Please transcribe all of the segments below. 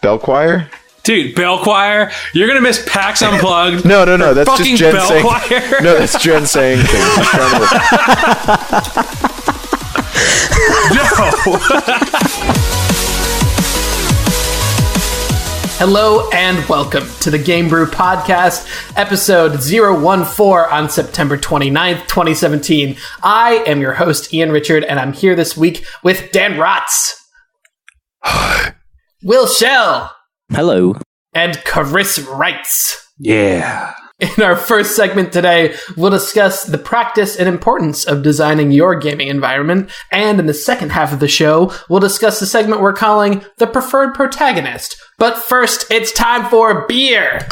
Bell choir? Dude, Bell Choir? You're going to miss PAX Unplugged. No. That's fucking just Jen Bell saying. Choir. No, that's Jen saying things. She's trying to... No. Hello and welcome to the Game Brew Podcast, episode 014 on September 29th, 2017. I am your host, Ian Richard, and I'm here this week with Dan Rotz. Hi. Will Shell. Hello. And Chris Wrights. Yeah. In our first segment today, we'll discuss the practice and importance of designing your gaming environment. And in the second half of the show, we'll discuss the segment we're calling The Preferred Protagonist. But first, it's time for beer.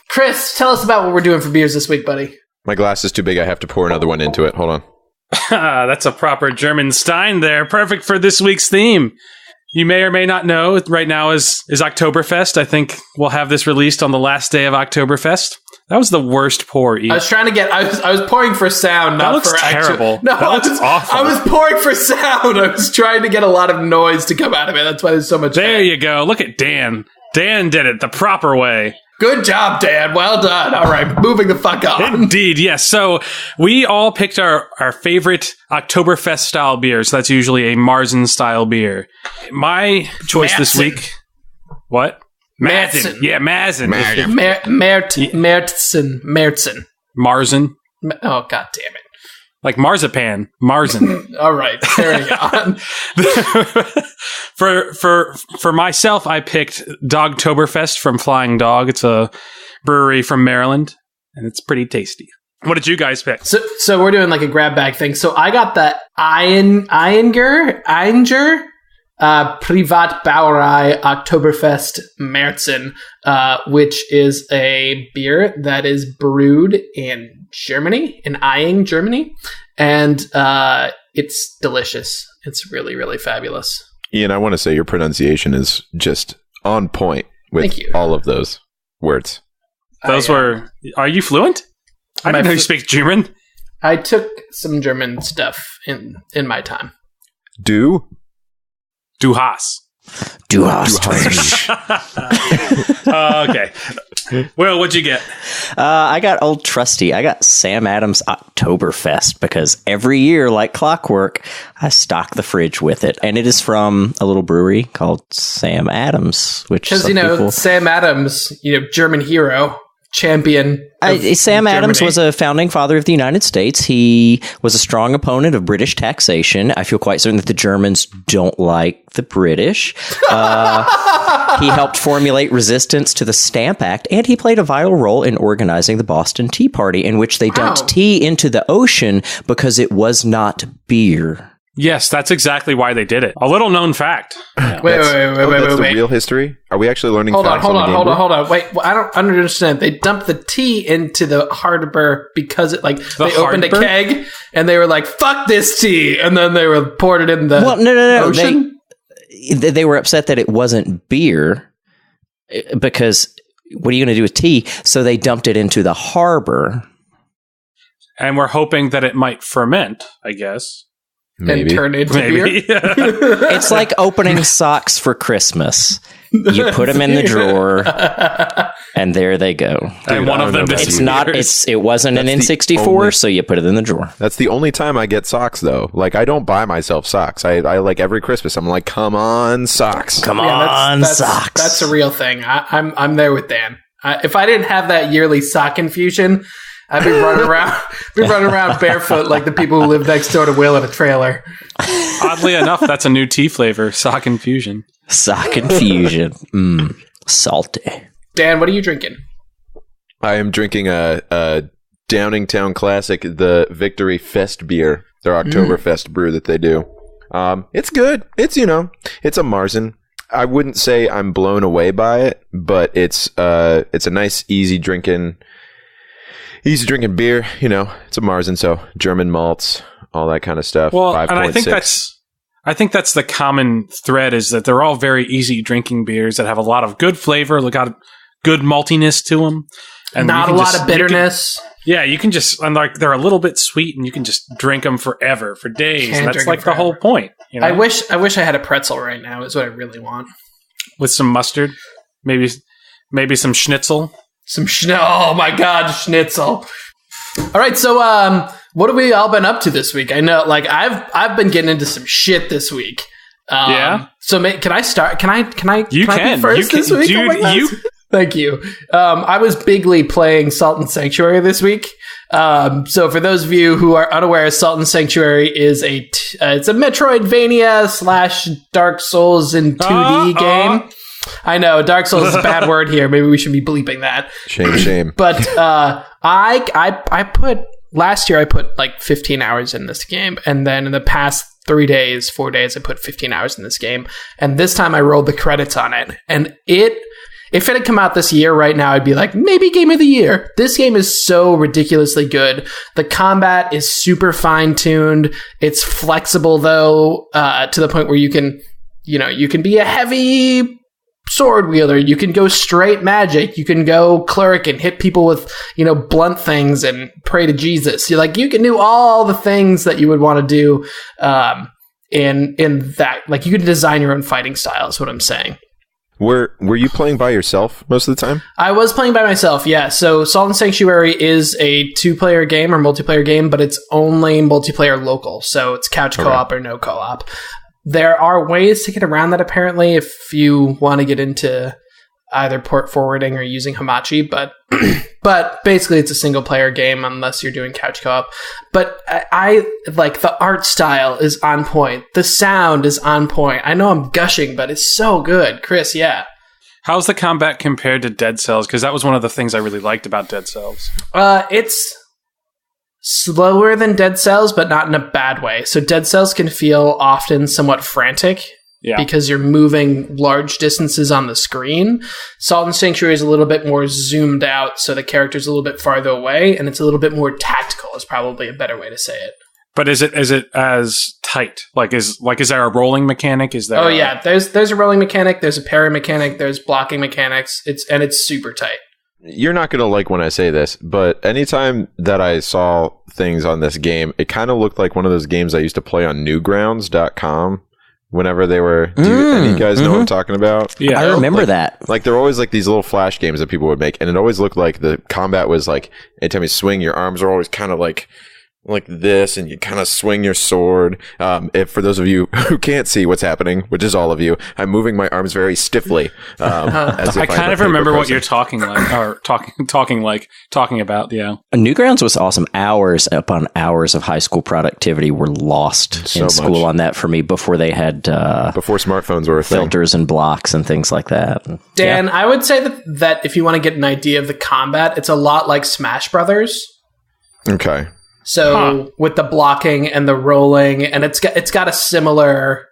Chris, tell us about what we're doing for beers this week, buddy. My glass is too big. I have to pour another one into it. Hold on. That's a proper German Stein there. Perfect for this week's theme. You may or may not know, right now is Oktoberfest. I think we'll have this released on the last day of Oktoberfest. That was the worst pour. I was trying to get... I was pouring for sound, not looks for terrible. No, that looks awful. I was pouring for sound. I was trying to get a lot of noise to come out of it. That's why there's so much... There you go. Look at Dan. Dan did it the proper way. Good job, Dan. Well done. All right, moving the fuck on. Indeed, yes. So we all picked our favorite Oktoberfest-style beers. That's usually a Marzen-style beer. My choice this week... What? Marzen. Yeah, Marzen. Marzen. Marzen. Oh, god damn it. Like marzipan. Marzen. All right, carry on. For myself, I picked Dogtoberfest from Flying Dog. It's a brewery from Maryland, and it's pretty tasty. What did you guys pick? So we're doing like a grab bag thing. So I got the Einger Privatbrauerei Oktoberfest Märzen, which is a beer that is brewed in Germany, in Eying, Germany, and it's delicious. It's really, really fabulous. Ian, I want to say your pronunciation is just on point with all of those words. Those were... Are you fluent? I didn't know you speak German. I took some German stuff in my time. Du hast. Okay. Well, what'd you get? I got old trusty. I got Sam Adams Oktoberfest because every year, like clockwork, I stock the fridge with it. And it is from a little brewery called Sam Adams, which because, Sam Adams, German hero, champion. Sam Adams was a founding father of the United States. He was a strong opponent of British taxation. I feel quite certain that the Germans don't like the British. He helped formulate resistance to the Stamp Act, and he played a vital role in organizing the Boston Tea Party, in which they dumped tea into the ocean because it was not beer. Yes, that's exactly why they did it. A little known fact. Yeah. Wait. That's the real history? Are we actually learning facts on the Game Brew? Hold on. Wait, I don't understand. They dumped the tea into the harbor because they opened a keg and they were like, fuck this tea. And then they poured it in the ocean? They were upset that it wasn't beer because what are you going to do with tea? So they dumped it into the harbor. And we're hoping that it might ferment, I guess. Maybe. And turn into beer? It's like opening socks for Christmas. You put them in the drawer, and there they go. And one of them disappears. It wasn't an N64, so you put it in the drawer. That's the only time I get socks, though. Like, I don't buy myself socks. I like every Christmas. I'm like, come on, socks. Socks. That's a real thing. I'm there with Dan. If I didn't have that yearly sock infusion, I'd be running around barefoot like the people who live next door to Will in a trailer. Oddly enough, that's a new tea flavor, sock infusion. Sock infusion. Salty. Dan, what are you drinking? I am drinking a Downingtown classic, the Victory Fest beer, their Oktoberfest brew that they do. It's good. It's a Marzen. I wouldn't say I'm blown away by it, but it's a nice, easy drinking beer. It's a Marzen, so German malts, all that kind of stuff. Well, 5. and I think that's the common thread, is that they're all very easy drinking beers that have a lot of good flavor, got good maltiness to them. And not a lot of bitterness. Yeah, you can just, and like they're a little bit sweet, and you can just drink them forever, for days. Can't And that's drink like 'em the whole forever. point. You know? I wish I had a pretzel right now. Is what I really want. With some mustard, maybe some schnitzel. Oh my god, schnitzel. All right, so what have we all been up to this week? I know, like I've been getting into some shit this week. Yeah. So can I start? Can I You can be first You this can. week? Dude, Oh my God. you. Thank you. I was bigly playing Salt and Sanctuary this week. So for those of you who are unaware, Salt and Sanctuary is it's a Metroidvania / Dark Souls in 2D game. I know Dark Souls is a bad word here. Maybe we should be bleeping that. Shame. But I put last year I put like 15 hours in this game, and then in the past 4 days I put 15 hours in this game, and this time I rolled the credits on it, and if it had come out this year, right now, I'd be like, maybe Game of the Year. This game is so ridiculously good. The combat is super fine-tuned. It's flexible, though, to the point where you can be a heavy sword wielder. You can go straight magic. You can go cleric and hit people with, blunt things and pray to Jesus. You can do all the things that you would want to do in that. Like, you can design your own fighting style, is what I'm saying. Were you playing by yourself most of the time? I was playing by myself, yeah. So Salt and Sanctuary is a 2-player game or multiplayer game, but it's only multiplayer local. So it's couch co-op or no co-op. There are ways to get around that, apparently, if you want to get into either port forwarding or using Hamachi, but basically it's a single-player game unless you're doing couch co-op. But I like the art style is on point. The sound is on point. I know I'm gushing, but it's so good. Chris, yeah. How's the combat compared to Dead Cells? Because that was one of the things I really liked about Dead Cells. It's slower than Dead Cells, but not in a bad way. So Dead Cells can feel often somewhat frantic. Yeah. Because you're moving large distances on the screen. Salt and Sanctuary is a little bit more zoomed out, so the character's a little bit farther away, and it's a little bit more tactical is probably a better way to say it. But is it as tight? Is there a rolling mechanic? Is there? Oh yeah, there's a rolling mechanic, there's a parry mechanic, there's blocking mechanics. It's super tight. You're not going to like when I say this, but anytime that I saw things on this game, it kind of looked like one of those games I used to play on Newgrounds.com. Whenever they were, any of you guys know what I'm talking about? Yeah, I remember that. Like, there were always like these little flash games that people would make, and it always looked like the combat was like, anytime you swing, your arms are always kind of like this, and you kind of swing your sword. If for those of you who can't see what's happening, which is all of you, I'm moving my arms very stiffly. As if I kind of remember what you're talking about. Yeah, Newgrounds was awesome. Hours upon hours of high school productivity were lost So in school much. on that for me before they had before smartphones were a thing. filters and blocks and things like that. Dan, I would say that if you want to get an idea of the combat, it's a lot like Smash Brothers. Okay. So with the blocking and the rolling, and it's got a similar,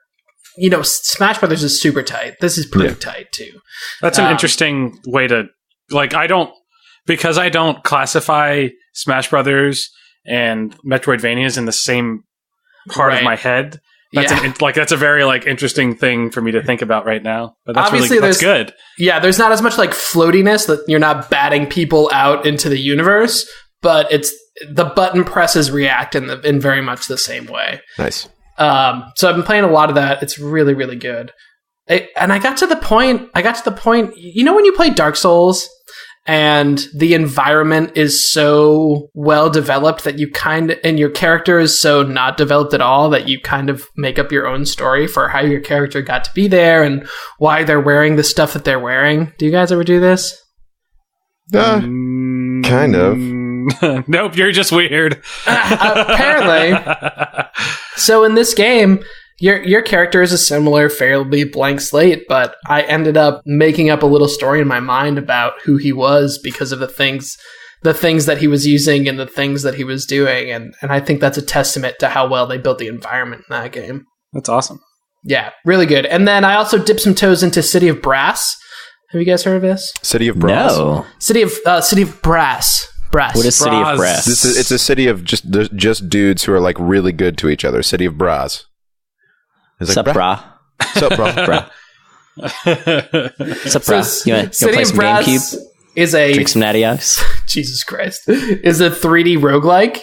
Smash Brothers is super tight. This is pretty tight too. that's an interesting way to I don't classify Smash Brothers and Metroidvanias in the same part of my head. That's a very interesting thing for me to think about right now. But that's Obviously, that's good. Yeah, there's not as much floatiness that you're not batting people out into the universe, but it's the button presses react in very much the same way. Nice. So I've been playing a lot of that. It's really, really good. And I got to the point, when you play Dark Souls and the environment is so well developed that and your character is so not developed at all that you kind of make up your own story for how your character got to be there and why they're wearing the stuff that they're wearing. Do you guys ever do this? Kind of. Nope, you're just weird. Apparently. So in this game, your character is a similar, fairly blank slate, but I ended up making up a little story in my mind about who he was because of the things that he was using and the things that he was doing, and I think that's a testament to how well they built the environment in that game. That's awesome. Yeah, really good. And then I also dipped some toes into City of Brass. Have you guys heard of this? City of Brass? No. City of Brass. What is City of Brass? It's a city of just dudes who are really good to each other. City of Bras. Sup, brah? Sup, bro? Sup, brah? You want to City play of some Brass. GameCube? is a Drink some natty ice. Jesus Christ, is a 3D roguelike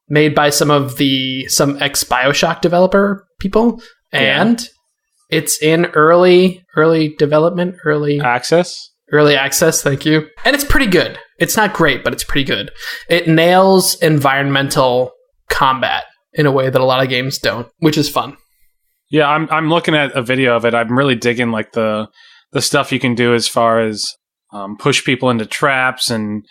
made by some ex BioShock developer people, and it's in early development, early access. Thank you, and it's pretty good. It's not great, but it's pretty good. It nails environmental combat in a way that a lot of games don't, which is fun. Yeah, I'm looking at a video of it. I'm really digging like the stuff you can do as far as push people into traps and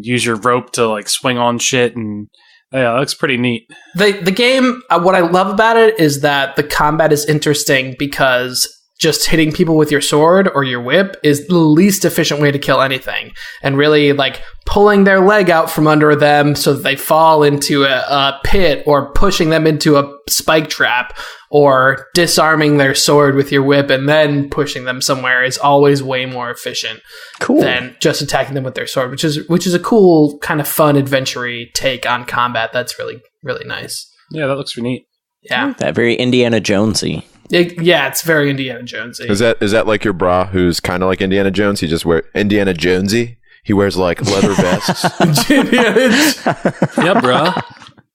use your rope to like swing on shit, and yeah, that looks pretty neat. The game, what I love about it is that the combat is interesting because just hitting people with your sword or your whip is the least efficient way to kill anything. And really, like, pulling their leg out from under them so that they fall into a pit, or pushing them into a spike trap, or disarming their sword with your whip and then pushing them somewhere is always way more efficient than just attacking them with their sword, which is a cool, kind of fun, adventure-y take on combat. That's really, really nice. Yeah, that looks neat. Yeah. That very Indiana Jonesy. It's very Indiana Jonesy. Is that like your bra, who's kind of like Indiana Jones? He just wears Indiana Jonesy. He wears like leather vests. Yeah, bro.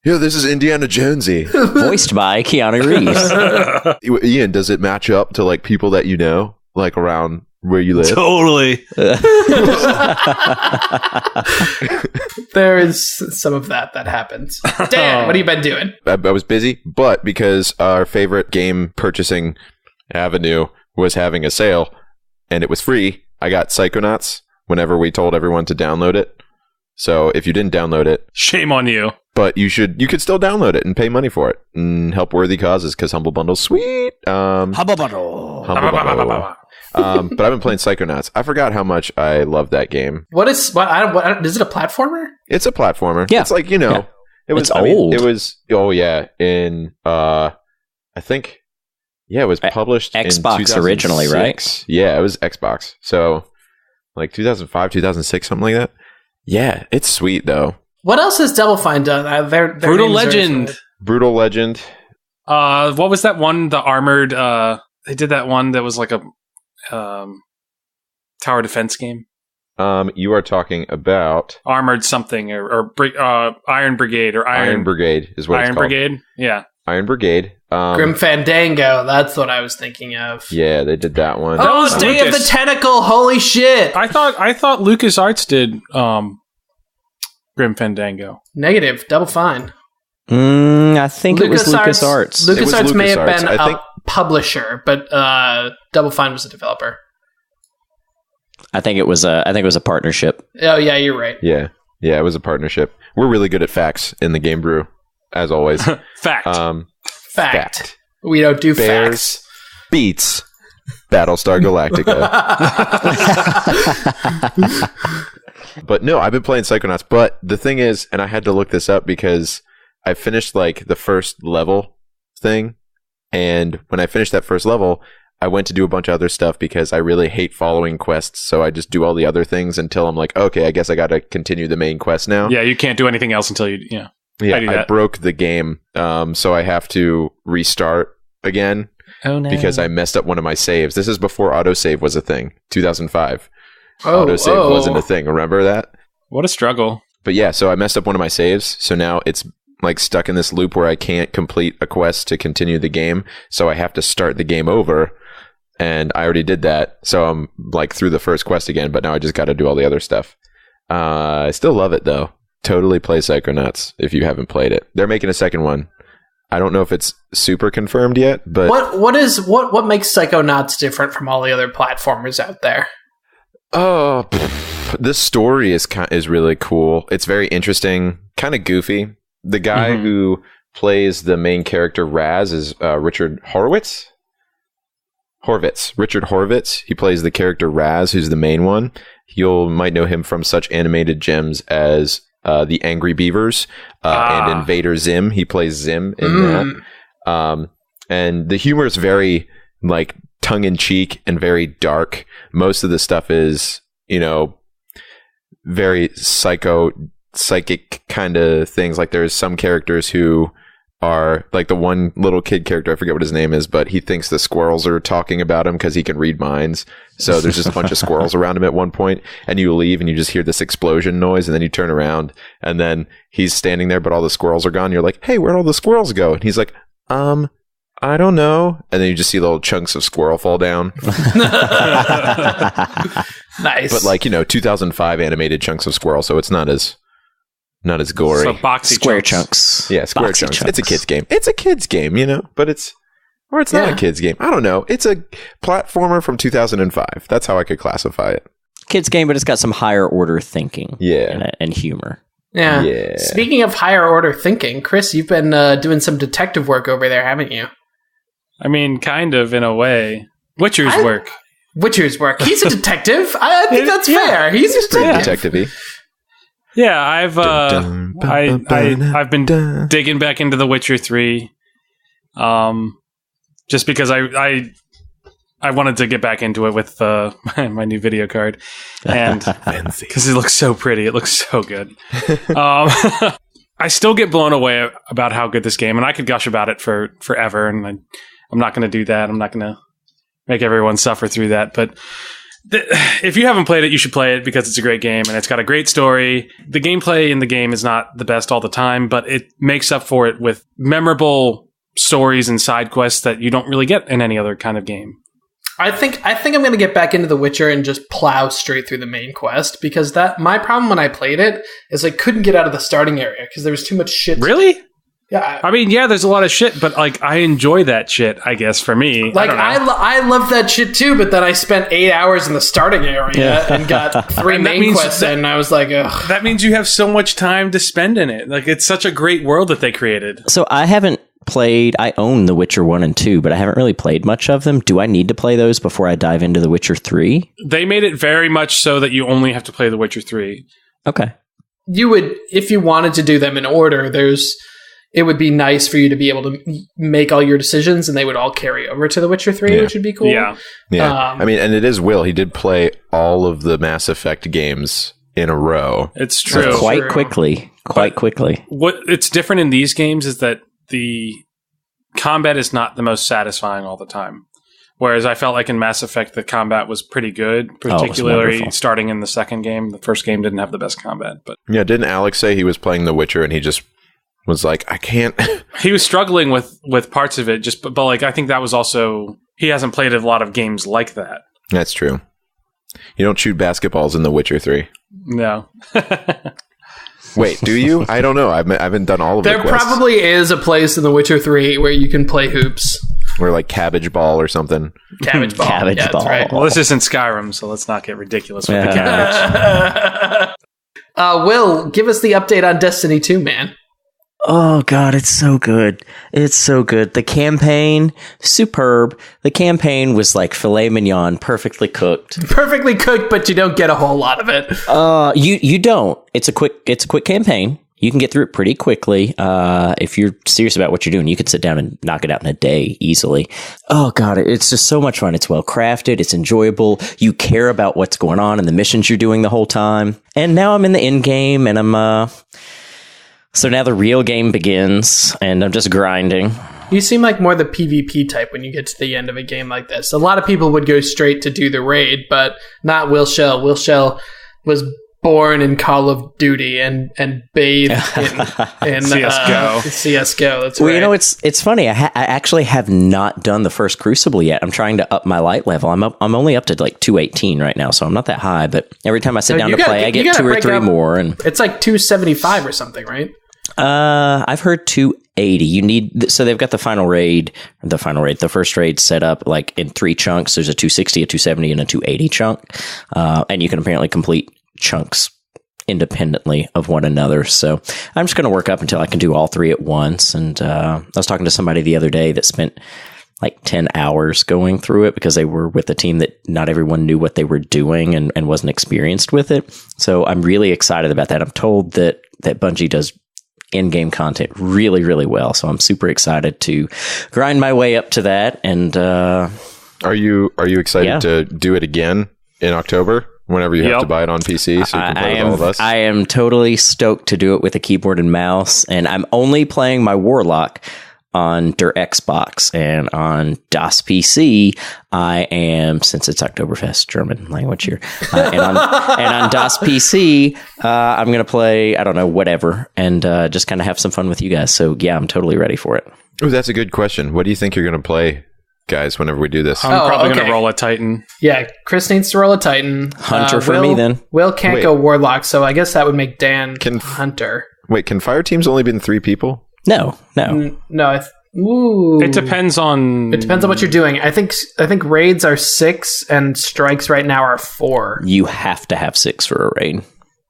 Yeah, this is Indiana Jonesy. Voiced by Keanu Reeves. Ian, does it match up to like people that you know, like around where you live? Totally. There is some of that happens. Dan, what have you been doing? I was busy, but because our favorite game purchasing avenue was having a sale and it was free, I got Psychonauts whenever we told everyone to download it. So if you didn't download it, shame on you. But you could still download it and pay money for it and help worthy causes, because Humble Bundle's sweet. Humble Bundle. But I've been playing Psychonauts. I forgot how much I love that game. Is it a platformer? It's a platformer. Yeah. It's like, it was old. It was in I think it was published Xbox in originally, right? Yeah, it was Xbox. So like 2005, 2006, something like that. Yeah, it's sweet though. What else has Double Fine done? Brutal Legend. Brutal Legend. What was that one? The armored. They did that one that was like a tower defense game. You are talking about Armored something or Iron Brigade or Iron Brigade is what it's called. Iron Brigade. Yeah. Iron Brigade. Grim Fandango. That's what I was thinking of. Yeah, they did that one. Oh, Day of the Tentacle! Holy shit! I thought LucasArts did Grim Fandango. Negative. Double Fine. I think it was LucasArts. LucasArts may have been a publisher, but Double Fine was a developer. I think it was a partnership. Oh yeah, you're right. Yeah, it was a partnership. We're really good at facts in the Game Brew, as always. Fact. We don't do Bears facts. Beats Battlestar Galactica. But no, I've been playing Psychonauts. But the thing is, and I had to look this up because I finished like the first level thing, and when I finished that first level, I went to do a bunch of other stuff because I really hate following quests. So I just do all the other things until I'm like, okay, I guess I got to continue the main quest now. Yeah, you can't do anything else until you. Yeah, I broke the game, so I have to restart again. Oh no! Because I messed up one of my saves. This is before autosave was a thing. 2005. Autosave wasn't a thing. Remember that? What a struggle. But yeah, so I messed up one of my saves. So now it's like stuck in this loop where I can't complete a quest to continue the game. So I have to start the game over. And I already did that. So I'm like through the first quest again. But now I just got to do all the other stuff. I still love it though. Totally play Psychonauts if you haven't played it. They're making a second one. I don't know if it's super confirmed yet, but what makes Psychonauts different from all the other platformers out there? Oh, this story is really cool. It's very interesting, kind of goofy. The guy who plays the main character Raz is Richard Horvitz. Richard Horvitz. He plays the character Raz, who's the main one. You might know him from such animated gems as the Angry Beavers and Invader Zim. He plays Zim in that. And the humor is very like tongue-in-cheek and very dark. Most of the stuff is, very psychic kind of things. Like there's some characters who are like the one little kid character, I forget what his name is, but he thinks the squirrels are talking about him because he can read minds. So there's just a bunch of squirrels around him at one point, and you leave and you just hear this explosion noise, and then you turn around and then he's standing there, but all the squirrels are gone. You're like, hey, where'd all the squirrels go? And he's like, I don't know. And then you just see little chunks of squirrel fall down. Nice. But like, 2005 animated chunks of squirrel, so it's not as gory. So boxy Square chunks. Yeah, square Boxy chunks. It's a kid's game. It's a kid's game, but it's not a kid's game. I don't know. It's a platformer from 2005. That's how I could classify it. Kids game, but it's got some higher order thinking. Yeah. And humor. Yeah. Speaking of higher order thinking, Chris, you've been doing some detective work over there, haven't you? I mean, kind of, in a way. Witcher's work. He's a detective. I think that's fair. He's a detective. Detective-y. Yeah, I've been digging back into The Witcher 3, just because I wanted to get back into it with my new video card, and because it looks so pretty, it looks so good. I still get blown away about how good this game, and I could gush about it for forever, and I'm not going to do that. I'm not going to make everyone suffer through that, but. If you haven't played it, you should play it because it's a great game and it's got a great story. The gameplay in the game is not the best all the time, but it makes up for it with memorable stories and side quests that you don't really get in any other kind of game. I think I'm going to get back into The Witcher and just plow straight through the main quest, because my problem when I played it is I couldn't get out of the starting area because there was too much shit. Really? Yeah, I mean, there's a lot of shit, but like I enjoy that shit. I guess for me, like I love that shit too. But then I spent 8 hours in the starting area and got 3 main quests, and I was like, ugh. That means you have so much time to spend in it. Like it's such a great world that they created. So I haven't played. I own The Witcher 1 and 2, but I haven't really played much of them. Do I need to play those before I dive into The Witcher 3? They made it very much so that you only have to play The Witcher 3. Okay. You would, if you wanted to do them in order. It would be nice for you to be able to make all your decisions, and they would all carry over to The Witcher 3, which would be cool. Yeah. I mean, and it is Will. He did play all of the Mass Effect games in a row. It's true. So quite quickly. What it's different in these games is that the combat is not the most satisfying all the time. Whereas I felt like in Mass Effect, the combat was pretty good, particularly starting in the second game. The first game didn't have the best combat. But yeah, didn't Alex say he was playing The Witcher and he just was like, I can't. He was struggling with parts of it, but like I think that was also he hasn't played a lot of games like that. That's true. You don't shoot basketballs in The Witcher 3. No. Wait, do you? I don't know. I haven't done all of There the quests. probably is a place in The Witcher 3 where you can play hoops. Or like cabbage ball or something. Cabbage ball. Cabbage yeah, ball. That's right. Well, this isn't Skyrim, so let's not get ridiculous with the cabbage. Will, give us the update on Destiny 2, man. Oh, God, it's so good. It's so good. The campaign, superb. The campaign was like filet mignon, perfectly cooked. Perfectly cooked, but you don't get a whole lot of it. You don't. It's a quick campaign. You can get through it pretty quickly. If you're serious about what you're doing, you could sit down and knock it out in a day easily. Oh, God, it's just so much fun. It's well crafted. It's enjoyable. You care about what's going on and the missions you're doing the whole time. And now I'm in the end game, and I'm... So now the real game begins, and I'm just grinding. You seem like more the PvP type when you get to the end of a game like this. A lot of people would go straight to do the raid, but not Will Shell. Will Shell was born in Call of Duty and bathed in CSGO. CSGO, that's well, right. you know, it's funny. I actually have not done the first Crucible yet. I'm trying to up my light level. I'm only up to like 218 right now, so I'm not that high. But every time I sit down to play, I get 2 or 3 more. And it's like 275 or something, right? I've heard 280. You need, so they've got the first raid set up like in 3 chunks. There's a 260, a 270, and a 280 chunk. And you can apparently complete chunks independently of one another. So I'm just going to work up until I can do all 3 at once. And I was talking to somebody the other day that spent like 10 hours going through it because they were with a team that not everyone knew what they were doing and wasn't experienced with it. So I'm really excited about that. I'm told that Bungie does in-game content really, really well. So I'm super excited to grind my way up to that. And are you excited to do it again in October? whenever you have to buy it on PC, so you can play with all of us. I am totally stoked to do it with a keyboard and mouse, and I'm only playing my Warlock on der Xbox, and on Das PC, I am, since it's Oktoberfest, German language here, and on Das PC, I'm going to play, I don't know, whatever, and just kind of have some fun with you guys. So yeah, I'm totally ready for it. Oh, that's a good question. What do you think you're going to play, guys, whenever we do this? I'm probably going to roll a Titan. Yeah, Chris needs to roll a Titan. Hunter for me, then. Will can't go Warlock, so I guess that would make Dan Hunter. Wait, can fire teams only been 3 people? No. No. It depends on what you're doing. I think raids are 6 and strikes right now are 4. You have to have 6 for a raid.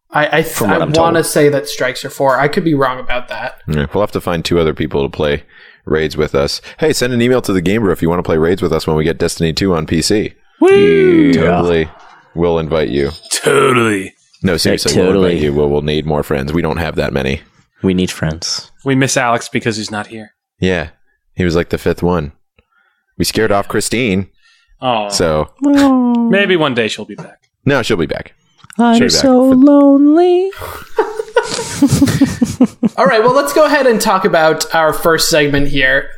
I want to say that strikes are 4. I could be wrong about that. Yeah, we'll have to find 2 other people to play raids with us. Hey, send an email to the Game Brew if you want to play raids with us when we get Destiny 2 on PC. Woo! Totally. We'll invite you. Totally. No, seriously, we'll invite you. We'll need more friends. We don't have that many. We need friends. We miss Alex because he's not here. Yeah. He was like the 5th one. We scared off Christine. Oh. So. Maybe one day she'll be back. No, she'll be back. I'm so lonely. All right, well, let's go ahead and talk about our first segment here.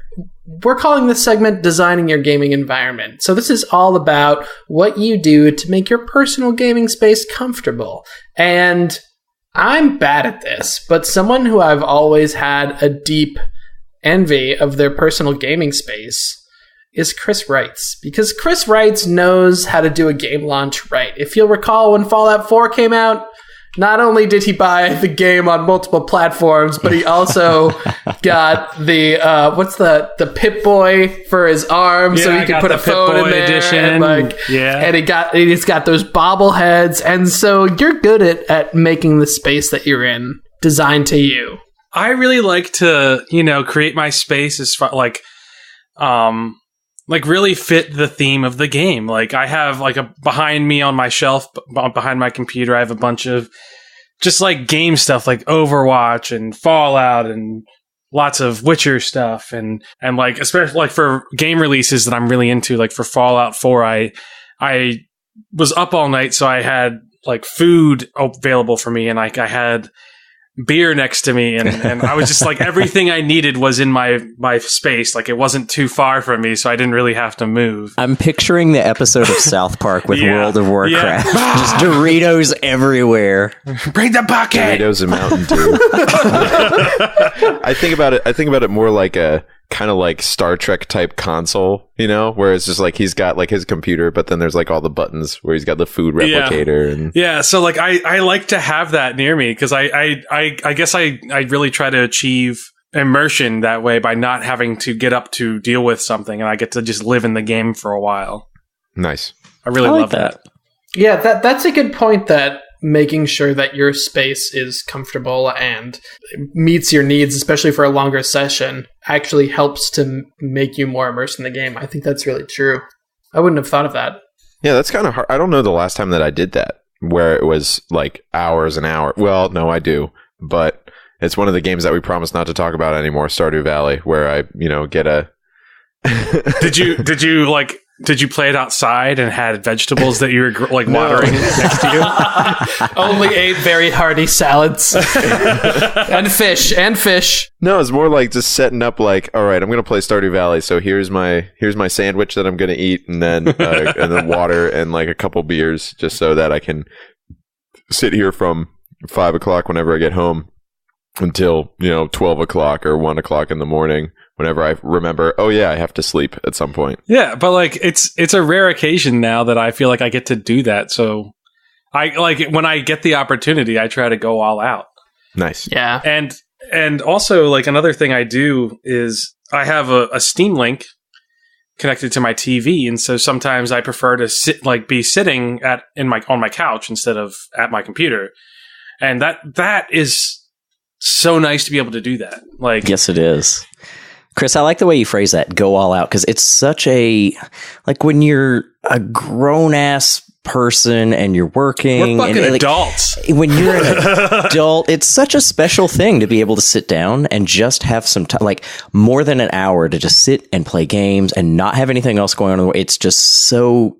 We're calling this segment Designing Your Gaming Environment. So this is all about what you do to make your personal gaming space comfortable. And I'm bad at this, but someone who I've always had a deep envy of their personal gaming space is Chris Wrights, because Chris Wrights knows how to do a game launch right. If you'll recall, when Fallout 4 came out, not only did he buy the game on multiple platforms, but he also got the the Pip-Boy for his arm, so he could put a phone in there. Edition. And he's got those bobbleheads, and so you're good at making the space that you're in designed to you. I really like to, create my space as far really fit the theme of the game. Like I have behind me on my shelf, behind my computer, I have a bunch of just game stuff like Overwatch and Fallout and lots of Witcher stuff. And especially for game releases that I'm really into, like for Fallout 4, I was up all night. So I had food available for me, and I had beer next to me, and I was just everything I needed was in my space. It wasn't too far from me, so I didn't really have to move. I'm picturing the episode of South Park with World of Warcraft. Just Doritos everywhere. Bring the bucket. Doritos and Mountain Dew. I think about it more like a kind of like Star Trek type console, where it's just he's got his computer, but then there's all the buttons where he's got the food replicator. So I like to have that near me, because I guess I really try to achieve immersion that way by not having to get up to deal with something, and I get to just live in the game for a while. Nice. I really love that. Yeah, that's a good point, that making sure that your space is comfortable and meets your needs, especially for a longer session, actually helps to make you more immersed in the game. I think that's really true. I wouldn't have thought of that. Yeah, that's kind of hard. I don't know the last time that I did that, where it was hours and hours. Well, no, I do. But it's one of the games that we promised not to talk about anymore, Stardew Valley, where I, get a... Did you play it outside and had vegetables that you were watering next to you? Only ate very hearty salads and fish. No, it's more just setting up all right, I'm going to play Stardew Valley. So here's my sandwich that I'm going to eat, and then water and a couple beers, just so that I can sit here from 5 o'clock whenever I get home until 12 o'clock or 1 o'clock in the morning. Whenever I remember, I have to sleep at some point. Yeah, but it's a rare occasion now that I feel like I get to do that. So I when I get the opportunity, I try to go all out. Nice. Yeah. And also another thing I do is I have a Steam Link connected to my TV, and so sometimes I prefer to be sitting on my couch instead of at my computer. And that is so nice to be able to do that. Yes, it is. Chris, I like the way you phrase that, go all out, because it's such a, when you're a grown-ass person and you're working. We're fucking adults. When you're an adult, it's such a special thing to be able to sit down and just have some time, more than an hour to just sit and play games and not have anything else going on. It's just so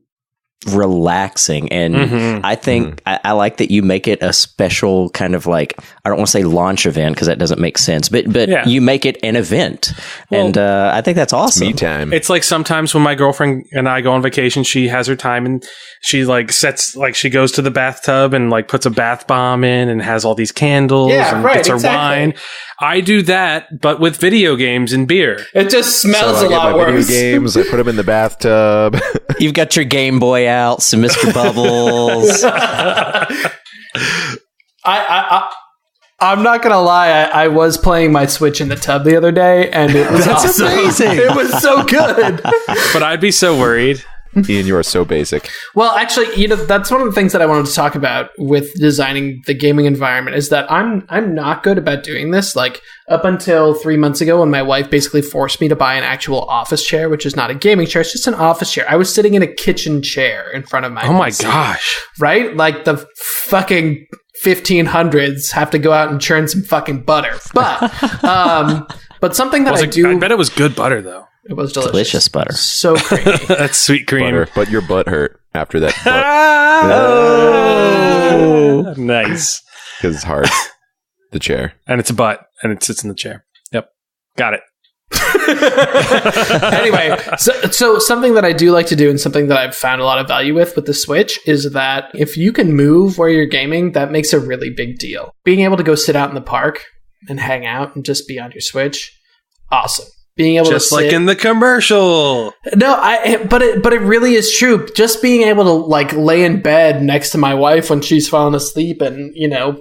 relaxing. And I think I like that you make it a special kind of like, I don't want to say launch event because that doesn't make sense, but you make it an event. Well, and I think that's awesome. Me time. It's like sometimes when my girlfriend and I go on vacation, she has her time and she like she goes to the bathtub and like puts a bath bomb in and has all these candles and gets her wine. I do that, but with video games and beer. It just smells a lot worse. Video games, I put them in the bathtub. You've got your Game Boy out, some Mr. Bubbles. I'm not gonna lie. I was playing my Switch in the tub the other day, and it was awesome. Amazing. It was so good. But I'd be so worried. Ian, you are so basic. Well, actually, that's one of the things that I wanted to talk about with designing the gaming environment is that I'm not good about doing this. Like up until 3 months ago, when my wife basically forced me to buy an actual office chair, which is not a gaming chair, it's just an office chair. I was sitting in a kitchen chair in front of my PC, gosh. Right? Like the fucking 1500s have to go out and churn some fucking butter. But something that I bet it was good butter though. It was delicious. Delicious butter. So creamy. That's sweet cream. Butter, but your butt hurt after that. Oh, nice. Because it's hard. The chair. And it's a butt, and it sits in the chair. Yep. Got it. Anyway, so something that I do like to do and something that I've found a lot of value with the Switch is that if you can move where you're gaming, that makes a really big deal. Being able to go sit out in the park and hang out and just be on your Switch, awesome. Being able just to like in the commercial. No, but it really is true. Just being able to like lay in bed next to my wife when she's falling asleep and,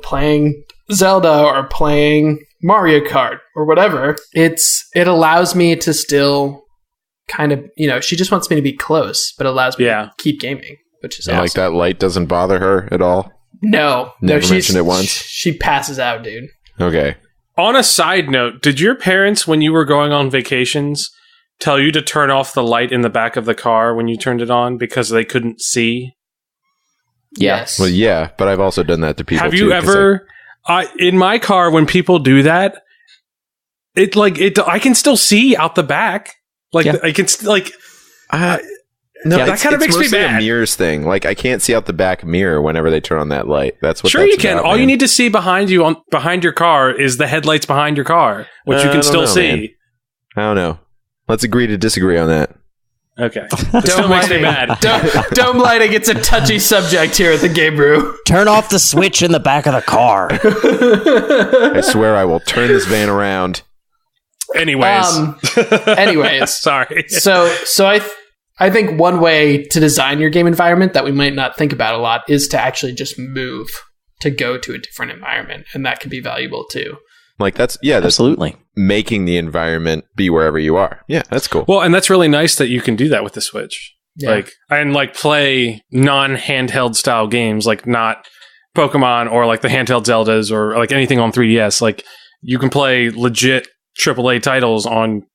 playing Zelda or playing Mario Kart or whatever, it allows me to still kind of, she just wants me to be close, but allows me to keep gaming, which is awesome. Like that light doesn't bother her at all? No. Never mentioned it once? She passes out, dude. Okay. On a side note, did your parents, when you were going on vacations, tell you to turn off the light in the back of the car when you turned it on because they couldn't see? Yes. Well, yeah, but I've also done that to people. Have you ever... in my car, when people do that, I can still see out the back. I can no, that kind of makes me mad. A mirrors thing. Like I can't see out the back mirror whenever they turn on that light. That's what. Sure, you can. All you need to see behind you, behind your car, is the headlights behind your car, which you can still see. Man. I don't know. Let's agree to disagree on that. Okay. It still makes me mad. Dome lighting, it's a touchy subject here at the Game Brew. Turn off the switch in the back of the car. I swear I will turn this van around. Anyways. Sorry. So I think one way to design your game environment that we might not think about a lot is to actually just move to go to a different environment. And that can be valuable too. That's absolutely making the environment be wherever you are. Yeah, that's cool. Well, and that's really nice that you can do that with the Switch. Yeah. Play non-handheld style games, like not Pokemon or like the handheld Zeldas or like anything on 3DS. Like you can play legit AAA titles on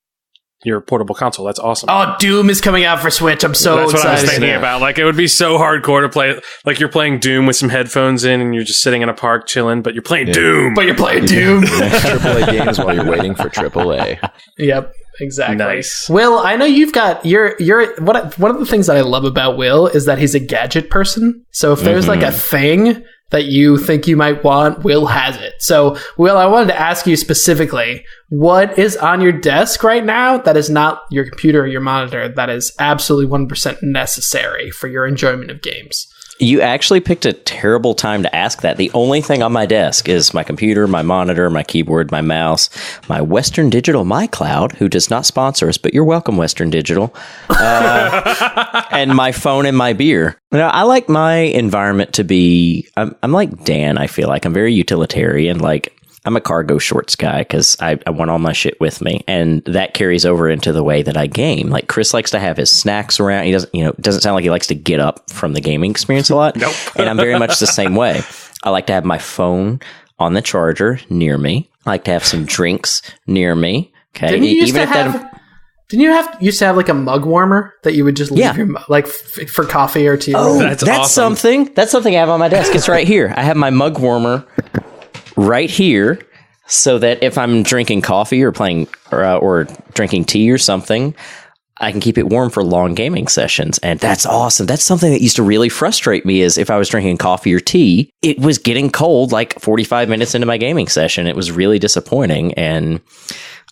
your portable console. That's awesome. Oh, Doom is coming out for Switch. I'm so excited. That's what I was thinking about. Like, it would be so hardcore to play. Like, you're playing Doom with some headphones in, and you're just sitting in a park chilling, but you're playing Doom. But you're playing Doom. AAA games while you're waiting for AAA. Yep, exactly. Nice. Will, I know you've got one of the things that I love about Will is that he's a gadget person. So if there's like a thing that you think you might want, Will has it. So, Will, I wanted to ask you specifically, what is on your desk right now that is not your computer or your monitor that is absolutely 1% necessary for your enjoyment of games? You actually picked a terrible time to ask that. The only thing on my desk is my computer, my monitor, my keyboard, my mouse, my Western Digital MyCloud, who does not sponsor us, but you're welcome, Western Digital, and my phone and my beer. I like my environment to be, I'm like Dan, I feel like. I'm very utilitarian. Like, I'm a cargo shorts guy because I want all my shit with me, and that carries over into the way that I game. Like Chris likes to have his snacks around. He doesn't, it doesn't sound like he likes to get up from the gaming experience a lot. Nope. And I'm very much the same way. I like to have my phone on the charger near me. I like to have some drinks near me. Okay, Didn't you used to have like a mug warmer that you would just leave your for coffee or tea? Oh, that's awesome. That's something I have on my desk. It's right here. I have my mug warmer right here, so that if I'm drinking coffee or playing or drinking tea or something, I can keep it warm for long gaming sessions. And that's awesome. That's something that used to really frustrate me is if I was drinking coffee or tea, it was getting cold like 45 minutes into my gaming session. It was really disappointing. And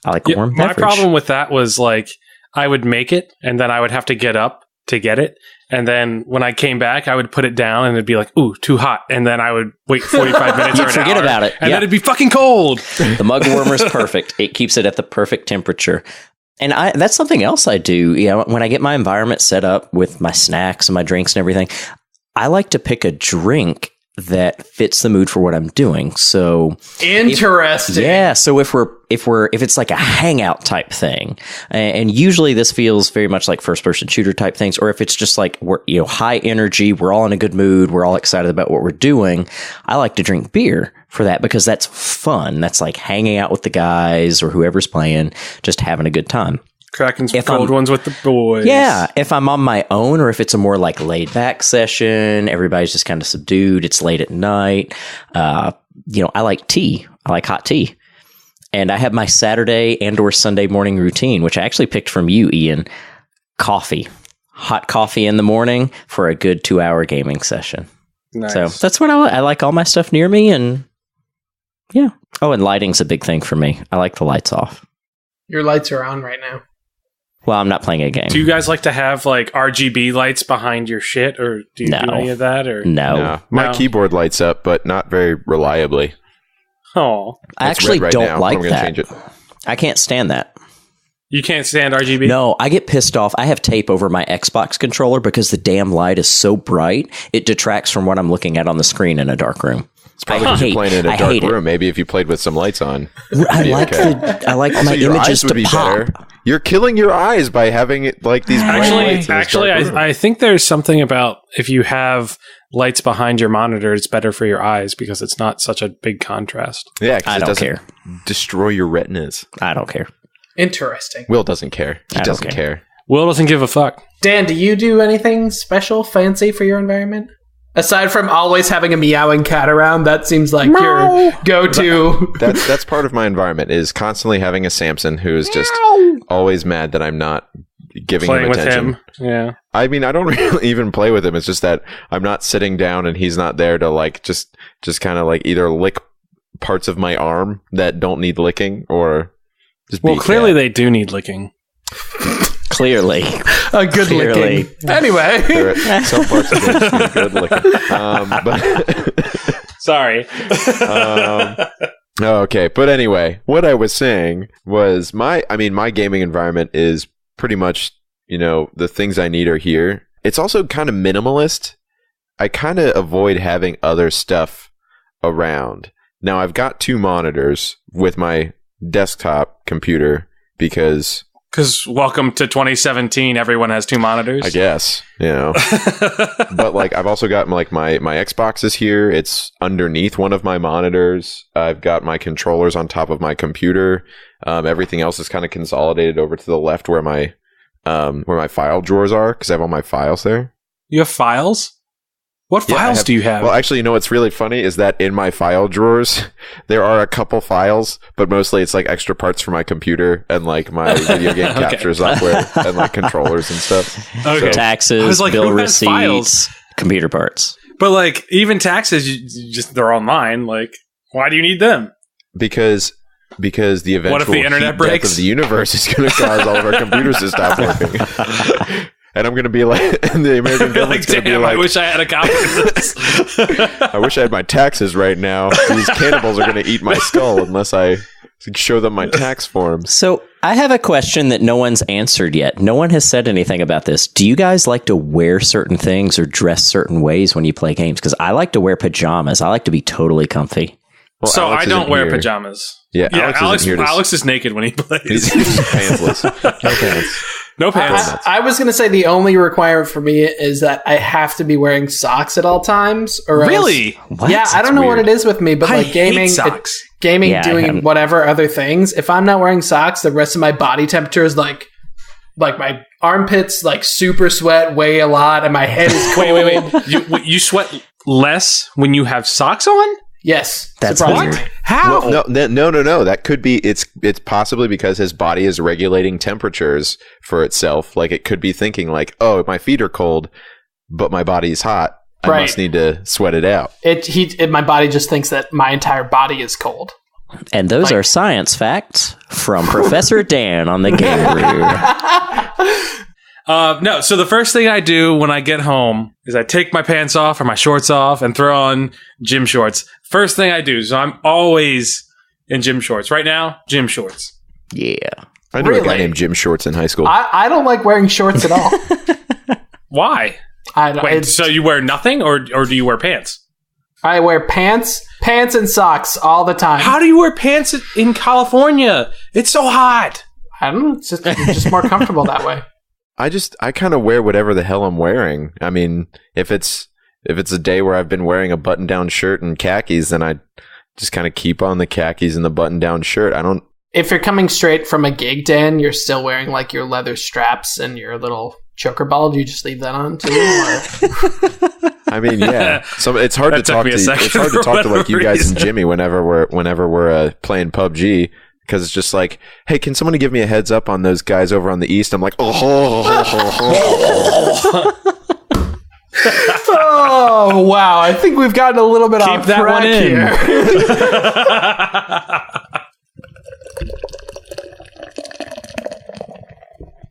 I like a warm beverage. My problem with that was like I would make it and then I would have to get up to get it. And then when I came back, I would put it down and it'd be like, ooh, too hot. And then I would wait 45 minutes or an forget hour, about it. And then it'd be fucking cold. The mug warmer is perfect. It keeps it at the perfect temperature. And that's something else I do. You know, when I get my environment set up with my snacks and my drinks and everything, I like to pick a drink that fits the mood for what I'm doing. So interesting. So if it's like a hangout type thing, and usually this feels very much like first person shooter type things, or if it's just like we're high energy, we're all in a good mood, we're all excited about what we're doing, I like to drink beer for that because that's fun. That's like hanging out with the guys or whoever's playing, just having a good time. Cracking some cold ones with the boys. Yeah, if I'm on my own or if it's a more like laid back session, everybody's just kind of subdued. It's late at night. I like tea. I like hot tea. And I have my Saturday and or Sunday morning routine, which I actually picked from you, Ian. Coffee. Hot coffee in the morning for a good 2-hour gaming session. Nice. So that's what I like all my stuff near me. And yeah. Oh, and lighting's a big thing for me. I like the lights off. Your lights are on right now. Well, I'm not playing a game. Do you guys like to have like RGB lights behind your shit, or do you do any of that? Or No. My keyboard lights up, but not very reliably. Oh, I actually don't now, like I'm gonna that. change it. I can't stand that. you can't stand RGB? No, I get pissed off. I have tape over my Xbox controller because the damn light is so bright, it detracts from what I'm looking at on the screen in a dark room. It's probably because you're playing in a dark room. Maybe if you played with some lights on. I like also, my your images eyes would to be pop. better. You're killing your eyes by having it like these bright lights in this dark room. I think there's something about if you have lights behind your monitor, it's better for your eyes because it's not such a big contrast. Yeah, I it don't doesn't care. destroy your retinas. I don't care. Interesting. Will doesn't care. He I don't doesn't care. care. Will doesn't give a fuck. Dan, do you do anything special, fancy for your environment? Aside from always having a meowing cat around, that seems like your go-to. That's part of my environment, is constantly having a Samson who is just always mad that I'm not giving Playing him with attention. him. Yeah. I mean, I don't really even play with him. It's just that I'm not sitting down and he's not there to like just kind of like either lick parts of my arm that don't need licking or just be Well, clearly they do need licking. Clearly. A good licking. Anyway. Some parts of it need good licking. Sorry. Okay, but anyway, what I was saying was my gaming environment is pretty much, the things I need are here. It's also kind of minimalist. I kind of avoid having other stuff around. Now, I've got 2 monitors with my desktop computer because welcome to 2017, everyone has 2 monitors. I guess, but like I've also got like my Xbox is here. It's underneath one of my monitors. I've got my controllers on top of my computer. Everything else is kind of consolidated over to the left where my file drawers are because I have all my files there. You have files? What files do you have? Well, actually, what's really funny is that in my file drawers, there are a couple files, but mostly it's like extra parts for my computer and like my video game capture software and like controllers and stuff. Okay. So, Taxes, like, bill who has receipts, files? computer parts. But like even taxes, they're online. Like, why do you need them? because the eventual What if the internet heat breaks? death of the universe is going to cause all of our computers to stop working. And I'm going to be like, and the American government's going to be like, I wish I had a copy of this. I wish I had my taxes right now. These cannibals are going to eat my skull unless I show them my tax forms. So I have a question that no one's answered yet. No one has said anything about this. Do you guys like to wear certain things or dress certain ways when you play games? Because I like to wear pajamas. I like to be totally comfy. Well, So Alex I don't isn't wear here. pajamas. Yeah, Alex is naked when he plays. He's pantsless. No pants. No pants. I was going to say the only requirement for me is that I have to be wearing socks at all times. Or Really? What? Yeah, I don't know what weird. it is with me, but I like gaming, hate socks. Yeah, I doing haven't. whatever other things. If I'm not wearing socks, the rest of my body temperature is like my armpits like super sweat, weigh a lot, and my head is cold. Wait. You sweat less when you have socks on? Yes. That's surprisingly. weird. How? Well, no. That could be. It's possibly because his body is regulating temperatures for itself. Like it could be thinking like, oh, my feet are cold, but my body's hot. I Right. must need to sweat it out. My body just thinks that my entire body is cold. And those are science facts from Professor Dan on the Game Brew. No, so the first thing I do when I get home is I take my pants off or my shorts off and throw on gym shorts. First thing I do, so I'm always in gym shorts. Right now, gym shorts. Yeah. I knew a guy Really? named Jim Shorts in high school. I don't like wearing shorts at all. Why? Wait, so you wear nothing or do you wear pants? I wear pants and socks all the time. How do you wear pants in California? It's so hot. I don't know. It's just more comfortable that way. I kind of wear whatever the hell I'm wearing. I mean, if it's a day where I've been wearing a button-down shirt and khakis, then I just kind of keep on the khakis and the button-down shirt. I don't. If you're coming straight from a gig, Dan, you're still wearing like your leather straps and your little choker ball. Do you just leave that on too? I mean, yeah. So it's hard to That took talk me to. a second It's hard to for talk to like you whatever guys and reason. Jimmy whenever we're playing PUBG. Because it's just like, hey, can someone give me a heads up on those guys over on the east? I'm like, Oh wow! I think we've gotten a little bit Keep off that track one in. here.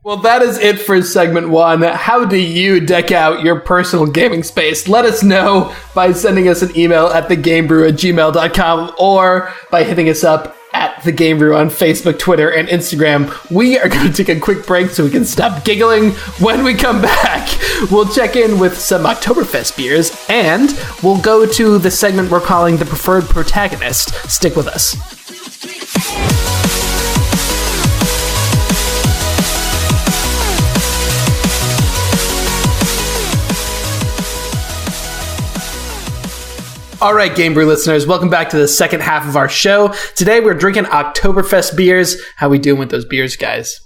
Well, that is it for segment one. How do you deck out your personal gaming space? Let us know by sending us an email at thegamebrew@gmail.com or by hitting us up at The Game Brew on Facebook, Twitter, and Instagram. We are going to take a quick break so we can stop giggling. When we come back, we'll check in with some Oktoberfest beers, and we'll go to the segment we're calling The Preferred Protagonist. Stick with us. All right, Game Brew listeners, welcome back to the second half of our show. Today we're drinking Oktoberfest beers. How we doing with those beers, guys?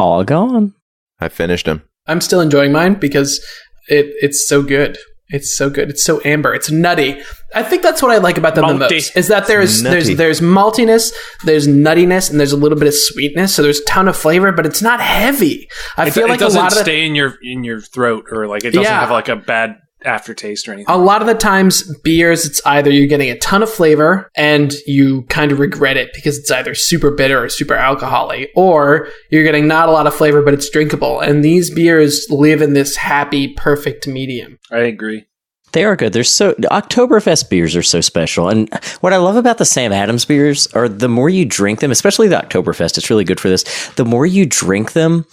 All gone. I finished them. I'm still enjoying mine because it's so good. It's so good. It's so amber. It's nutty. I think that's what I like about them the Malty. most. Is that there's Nutty. maltiness, there's nuttiness, and there's a little bit of sweetness. So there's a ton of flavor, but it's not heavy. I feel like it a doesn't lot of the, stay in your throat or like it doesn't Yeah. have like a bad aftertaste or anything. a lot of the times beers, it's either you're getting a ton of flavor and you kind of regret it because it's either super bitter or super alcoholic, or you're getting not a lot of flavor but it's drinkable. And these beers live in this happy, perfect medium. I agree. They are good. Oktoberfest beers are so special. And what I love about the Sam Adams beers are the more you drink them, especially the Oktoberfest, it's really good for this. The more you drink them,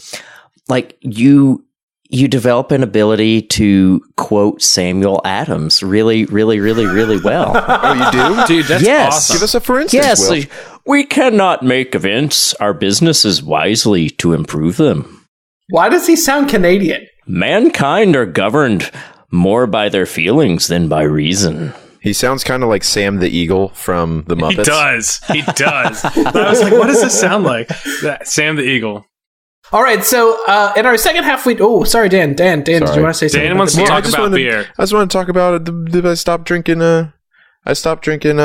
like you develop an ability to quote Samuel Adams really, really, really, really well. Oh, you do? Dude, that's Yes. awesome. Give us a for instance, Yes, Will. like, we cannot make events our businesses wisely to improve them. Why does he sound Canadian? Mankind are governed more by their feelings than by reason. He sounds kind of like Sam the Eagle from the Muppets. He does. He does. I was like, what does this sound like? Sam the Eagle. All right, so in our second half, sorry, Dan, did you want to say something? Dan wants to about the beer? talk about beer. I just want to talk about it. I stopped drinking. I stopped drinking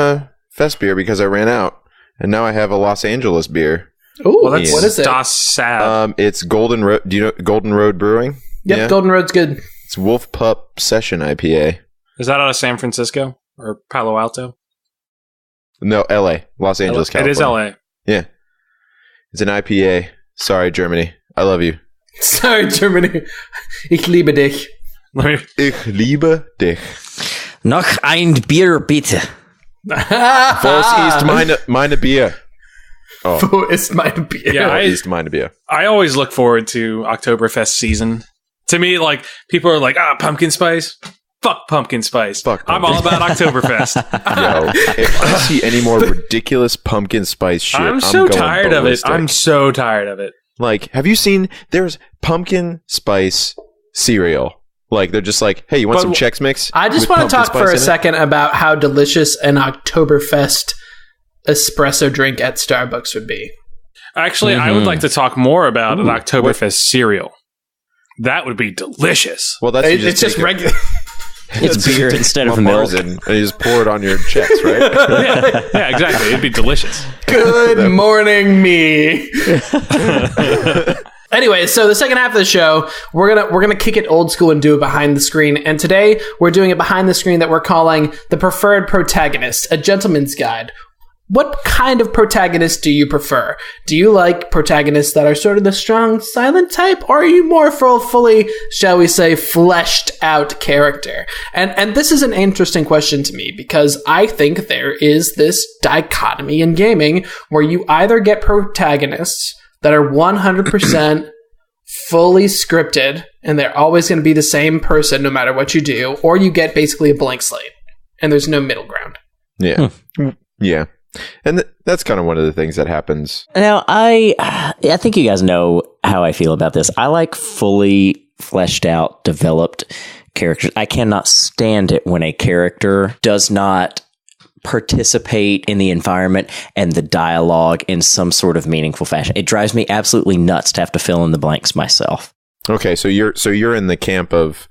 Fest beer because I ran out, and now I have a Los Angeles beer. Ooh, Well, that's what is it? Das Sav. It's Golden Road. Do you know Golden Road Brewing? Yep, Yeah. Golden Road's good. It's Wolf Pup Session IPA. Is that out of San Francisco or Palo Alto? No, L.A. Los Angeles, It California. is LA. Yeah, it's an IPA. Sorry, Germany. I love you. Sorry, Germany. Ich liebe dich. Let me, Ich liebe dich. Noch ein Bier, bitte. Was ist meine Bier? Oh, Wo ist mein Bier? Yeah, was ist meine Bier? I always look forward to Oktoberfest season. To me, like, people are like, pumpkin spice. Fuck pumpkin spice. Fuck I'm pumpkin all about Oktoberfest. Yo, if I see any more ridiculous pumpkin spice shit, I'm so going tired of it. ballistic. I'm so tired of it. Like, have you seen? There's pumpkin spice cereal. Like, they're just like, hey, you want But some Chex Mix? I just with want to pumpkin talk for spice a in it? second about how delicious an Oktoberfest espresso drink at Starbucks would be. Actually, I would like to talk more about an Oktoberfest cereal. That would be delicious. Well, that's you It's just take a- regular. It's beer instead of milk. Marzen, and you just pour it on your checks, right? Yeah, exactly. It'd be delicious. Good morning, me. Anyway, so the second half of the show, we're gonna kick it old school and do it behind the screen. And today we're doing it behind the screen that we're calling the preferred protagonist, a gentleman's guide. What kind of protagonist do you prefer? Do you like protagonists that are sort of the strong, silent type, or are you more for a fully, shall we say, fleshed out character? And this is an interesting question to me because I think there is this dichotomy in gaming where you either get protagonists that are 100% fully scripted and they're always going to be the same person no matter what you do, or you get basically a blank slate and there's no middle ground. Yeah. Yeah. And that's kind of one of the things that happens. Now, I think you guys know how I feel about this. I like fully fleshed out, developed characters. I cannot stand it when a character does not participate in the environment and the dialogue in some sort of meaningful fashion. It drives me absolutely nuts to have to fill in the blanks myself. Okay, so you're in the camp of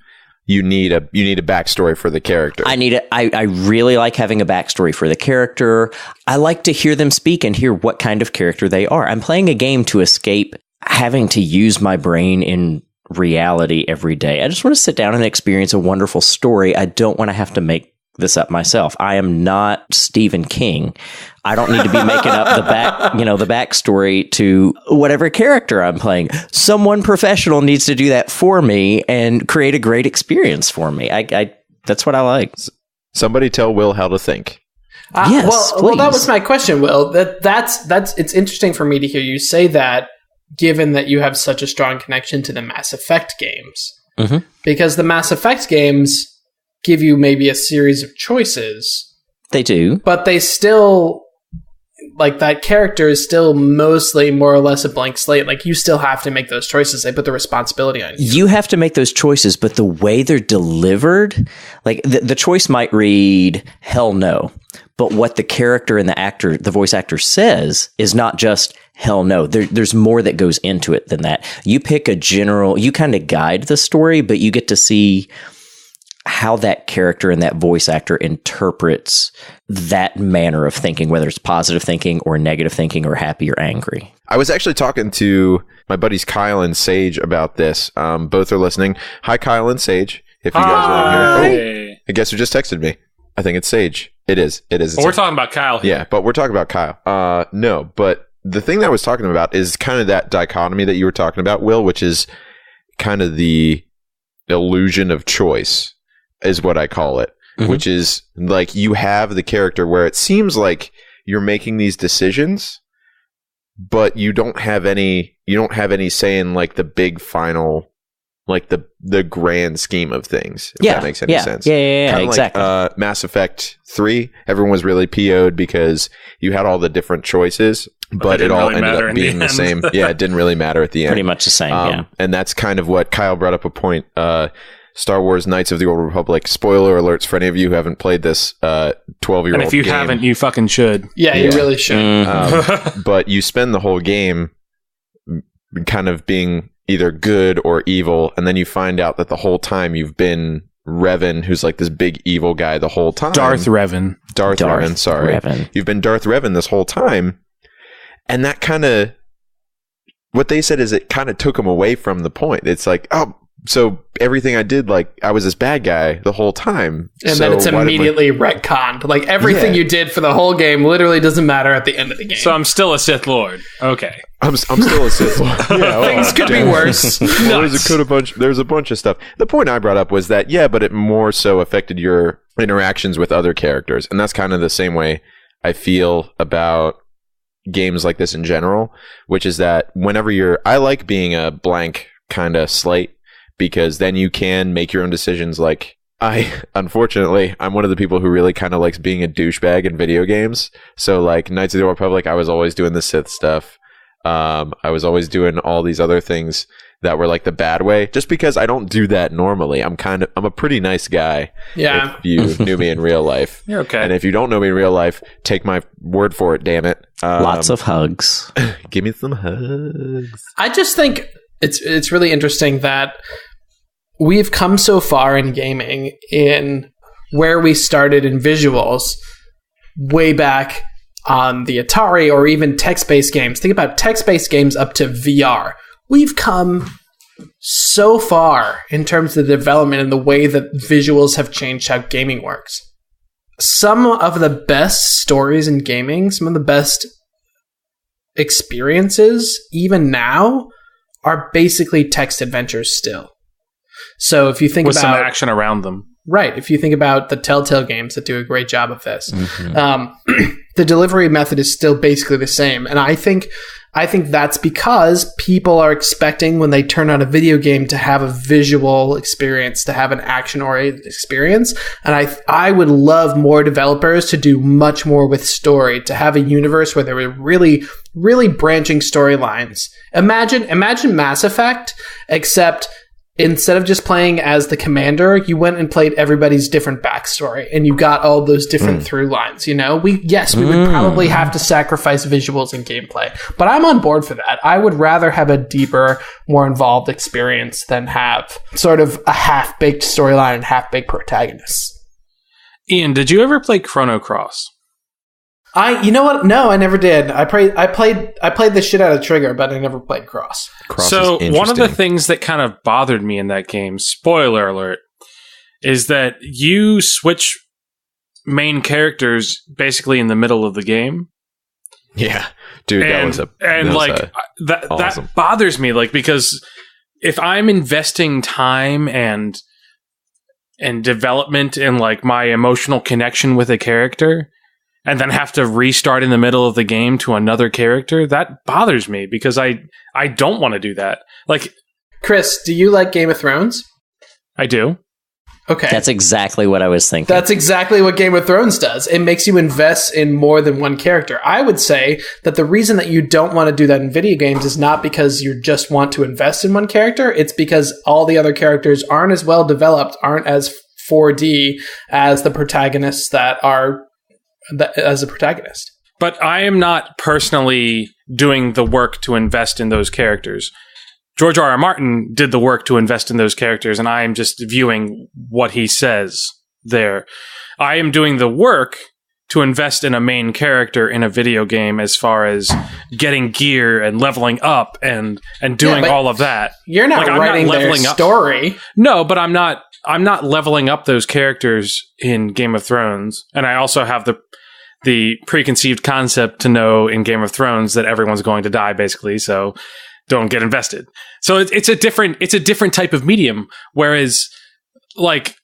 you need a backstory for the character. I really like having a backstory for the character. I like to hear them speak and hear what kind of character they are. I'm playing a game to escape having to use my brain in reality every day. I just want to sit down and experience a wonderful story. I don't want to have to make this up myself. I am not Stephen King. I don't need to be making up the backstory to whatever character I'm playing. Someone professional needs to do that for me and create a great experience for me. I that's what I like. Somebody tell Will how to think. Yes, well, that was my question, Will. That's it's interesting for me to hear you say that, given that you have such a strong connection to the Mass Effect games. Mm-hmm. Because the Mass Effect games give you maybe a series of choices. They do. But they still, like, that character is still mostly more or less a blank slate. Like, you still have to make those choices. They put the responsibility on you. You have to make those choices, but the way they're delivered, like, the choice might read, hell no. But what the character and the voice actor says is not just hell no. There's more that goes into it than that. You pick you kind of guide the story, but you get to see how that character and that voice actor interprets that manner of thinking, whether it's positive thinking or negative thinking or happy or angry. I was actually talking to my buddies Kyle and Sage about this. Both are listening. Hi, Kyle and Sage. If you guys are in here. Oh, I guess who just texted me. I think it's Sage. It is. It's we're talking about Kyle here. Yeah, but we're talking about Kyle. No, but the thing that I was talking about is kind of that dichotomy that you were talking about, Will, which is kind of the illusion of choice. Is what I call it, which is like you have the character where it seems like you're making these decisions, but you don't have any say in like the big final, like the grand scheme of things. If that makes any sense. Yeah, exactly. Like, Mass Effect 3, everyone was really PO'd because you had all the different choices, but it all ended up being the same. Yeah, it didn't really matter at the end. Pretty much the same, And that's kind of what Kyle brought up a point. Star Wars Knights of the Old Republic. Spoiler alerts for any of you who haven't played this 12-year-old game. And if you haven't, you fucking should. Yeah, you really should. But you spend the whole game kind of being either good or evil, and then you find out that the whole time you've been Revan, who's like this big evil guy the whole time. Darth Revan, sorry. Revan. You've been Darth Revan this whole time. And that kind of... What they said is it kind of took him away from the point. It's like, oh... So everything I did, like I was this bad guy the whole time, and then it's immediately retconned. Like everything you did for the whole game literally doesn't matter at the end of the game. So I'm still a Sith Lord. Okay, I'm still a Sith Lord. Things could be worse. There's a bunch of stuff. The point I brought up was that but it more so affected your interactions with other characters, and that's kind of the same way I feel about games like this in general. Which is that whenever I like being a blank kind of slate. Because then you can make your own decisions. Like unfortunately, I'm one of the people who really kind of likes being a douchebag in video games. So like Knights of the Old Republic, I was always doing the Sith stuff. I was always doing all these other things that were like the bad way, just because I don't do that normally. I'm a pretty nice guy. Yeah. If you knew me in real life. You're okay. And if you don't know me in real life, take my word for it, damn it. Lots of hugs. Give me some hugs. I just think it's really interesting that we've come so far in gaming in where we started in visuals way back on the Atari or even text-based games. Think about text-based games up to VR. We've come so far in terms of the development and the way that visuals have changed how gaming works. Some of the best stories in gaming, some of the best experiences, even now, are basically text adventures still. So if you think with about some action around them. Right. If you think about the Telltale games that do a great job of this, the delivery method is still basically the same. And I think that's because people are expecting when they turn on a video game to have a visual experience, to have an action-oriented experience. And I would love more developers to do much more with story, to have a universe where there were really, really branching storylines. Imagine Mass Effect, except instead of just playing as the commander, you went and played everybody's different backstory, and you got all those different through lines. You know, we would probably have to sacrifice visuals and gameplay, but I'm on board for that. I would rather have a deeper, more involved experience than have sort of a half-baked storyline and half-baked protagonists. Ian, did you ever play Chrono Cross? You know what? No, I never did. I played the shit out of Trigger, but I never played Cross. So one of the things that kind of bothered me in that game, spoiler alert, is that you switch main characters basically in the middle of the game. Yeah, dude, awesome. That bothers me, like, because if I'm investing time and development in like my emotional connection with a character, and then have to restart in the middle of the game to another character, that bothers me because I don't want to do that. Like, Chris, do you like Game of Thrones? I do. Okay. That's exactly what I was thinking. That's exactly what Game of Thrones does. It makes you invest in more than one character. I would say that the reason that you don't want to do that in video games is not because you just want to invest in one character. It's because all the other characters aren't as well developed, aren't as 4D as the protagonists that are as a protagonist. But I am not personally doing the work to invest in those characters. George R.R. Martin did the work to invest in those characters, and I am just viewing what he says there. I am doing the work to invest in a main character in a video game as far as getting gear and leveling up and doing all of that. You're not writing their story. No, but I'm not leveling up those characters in Game of Thrones, and I also have the preconceived concept to know in Game of Thrones that everyone's going to die, basically. So don't get invested. So it's a different type of medium. Whereas, like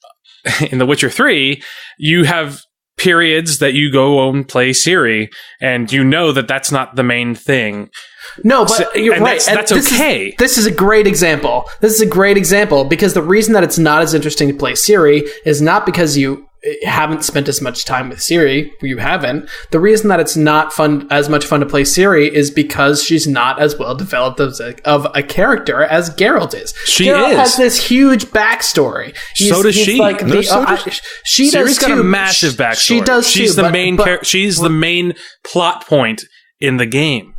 in The Witcher 3, you have periods that you go and play Ciri, and you know that that's not the main thing. No, but you're right. That's okay. This is a great example. This is a great example because the reason that it's not as interesting to play Ciri is not because you haven't spent as much time with Ciri. You haven't. The reason that it's not as much fun to play Ciri is because she's not as well developed of a character as Geralt is. Geralt has this huge backstory. So does she. Like she does got a massive backstory. She does. She's the main. She's the main plot point in the game.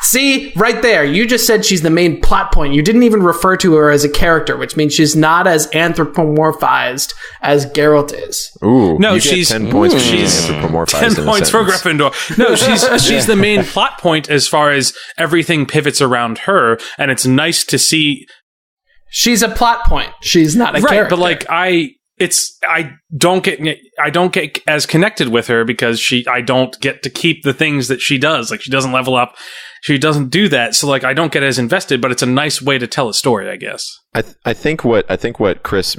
See, right there. You just said she's the main plot point. You didn't even refer to her as a character, which means she's not as anthropomorphized as Geralt is. Ooh, no, she's 10 points for being anthropomorphized. 10 points for Gryffindor. No, she's the main plot point as far as everything pivots around her, and it's nice to see. She's a plot point. She's not a character. But like I don't get as connected with her because I don't get to keep the things that she does. Like, she doesn't level up. She doesn't do that. So like, I don't get as invested, but it's a nice way to tell a story, I guess. I think what Chris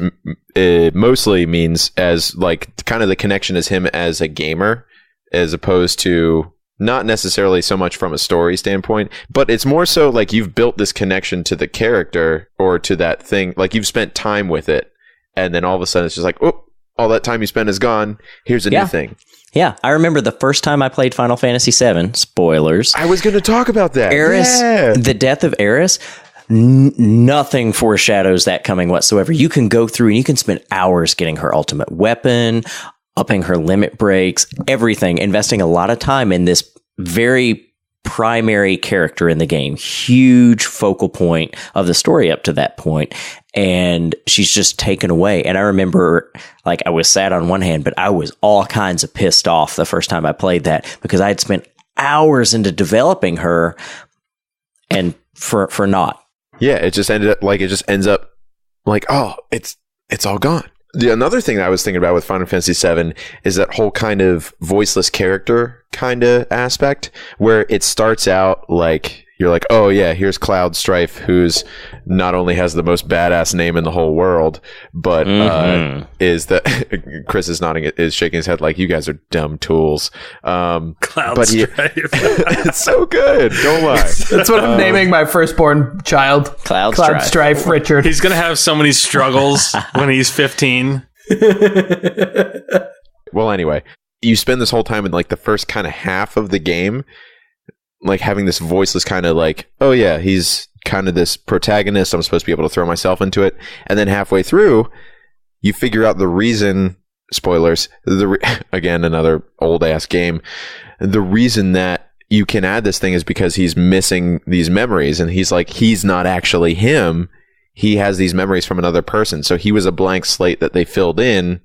mostly means as like kind of the connection is him as a gamer, as opposed to not necessarily so much from a story standpoint, but it's more so like you've built this connection to the character or to that thing. Like, you've spent time with it. And then all of a sudden, it's just like, oh, all that time you spent is gone. Here's a new thing. Yeah, I remember the first time I played Final Fantasy VII. Spoilers. I was going to talk about that. Eris, the death of Eris, nothing foreshadows that coming whatsoever. You can go through and you can spend hours getting her ultimate weapon, upping her limit breaks, everything, investing a lot of time in this very primary character in the game, huge focal point of the story up to that point, and she's just taken away. And I remember, like, I was sad on one hand, but I was all kinds of pissed off the first time I played that because I had spent hours into developing her, and for naught. Yeah, it just ends up like, oh, it's all gone. Another thing that I was thinking about with Final Fantasy VII is that whole kind of voiceless character kind of aspect where it starts out like you're like, oh yeah, here's Cloud Strife, who's not only has the most badass name in the whole world, but is that Chris is shaking his head like, you guys are dumb tools. Cloud Strife. It's so good. Don't lie. That's what I'm naming my firstborn child. Cloud Strife Richard. He's going to have so many struggles when he's 15. Well, anyway, you spend this whole time in like the first kind of half of the game like having this voiceless kind of like, oh yeah, he's kind of this protagonist. I'm supposed to be able to throw myself into it. And then halfway through, you figure out the reason, spoilers, again, another old ass game. The reason that you can add this thing is because he's missing these memories. And he's like, he's not actually him. He has these memories from another person. So he was a blank slate that they filled in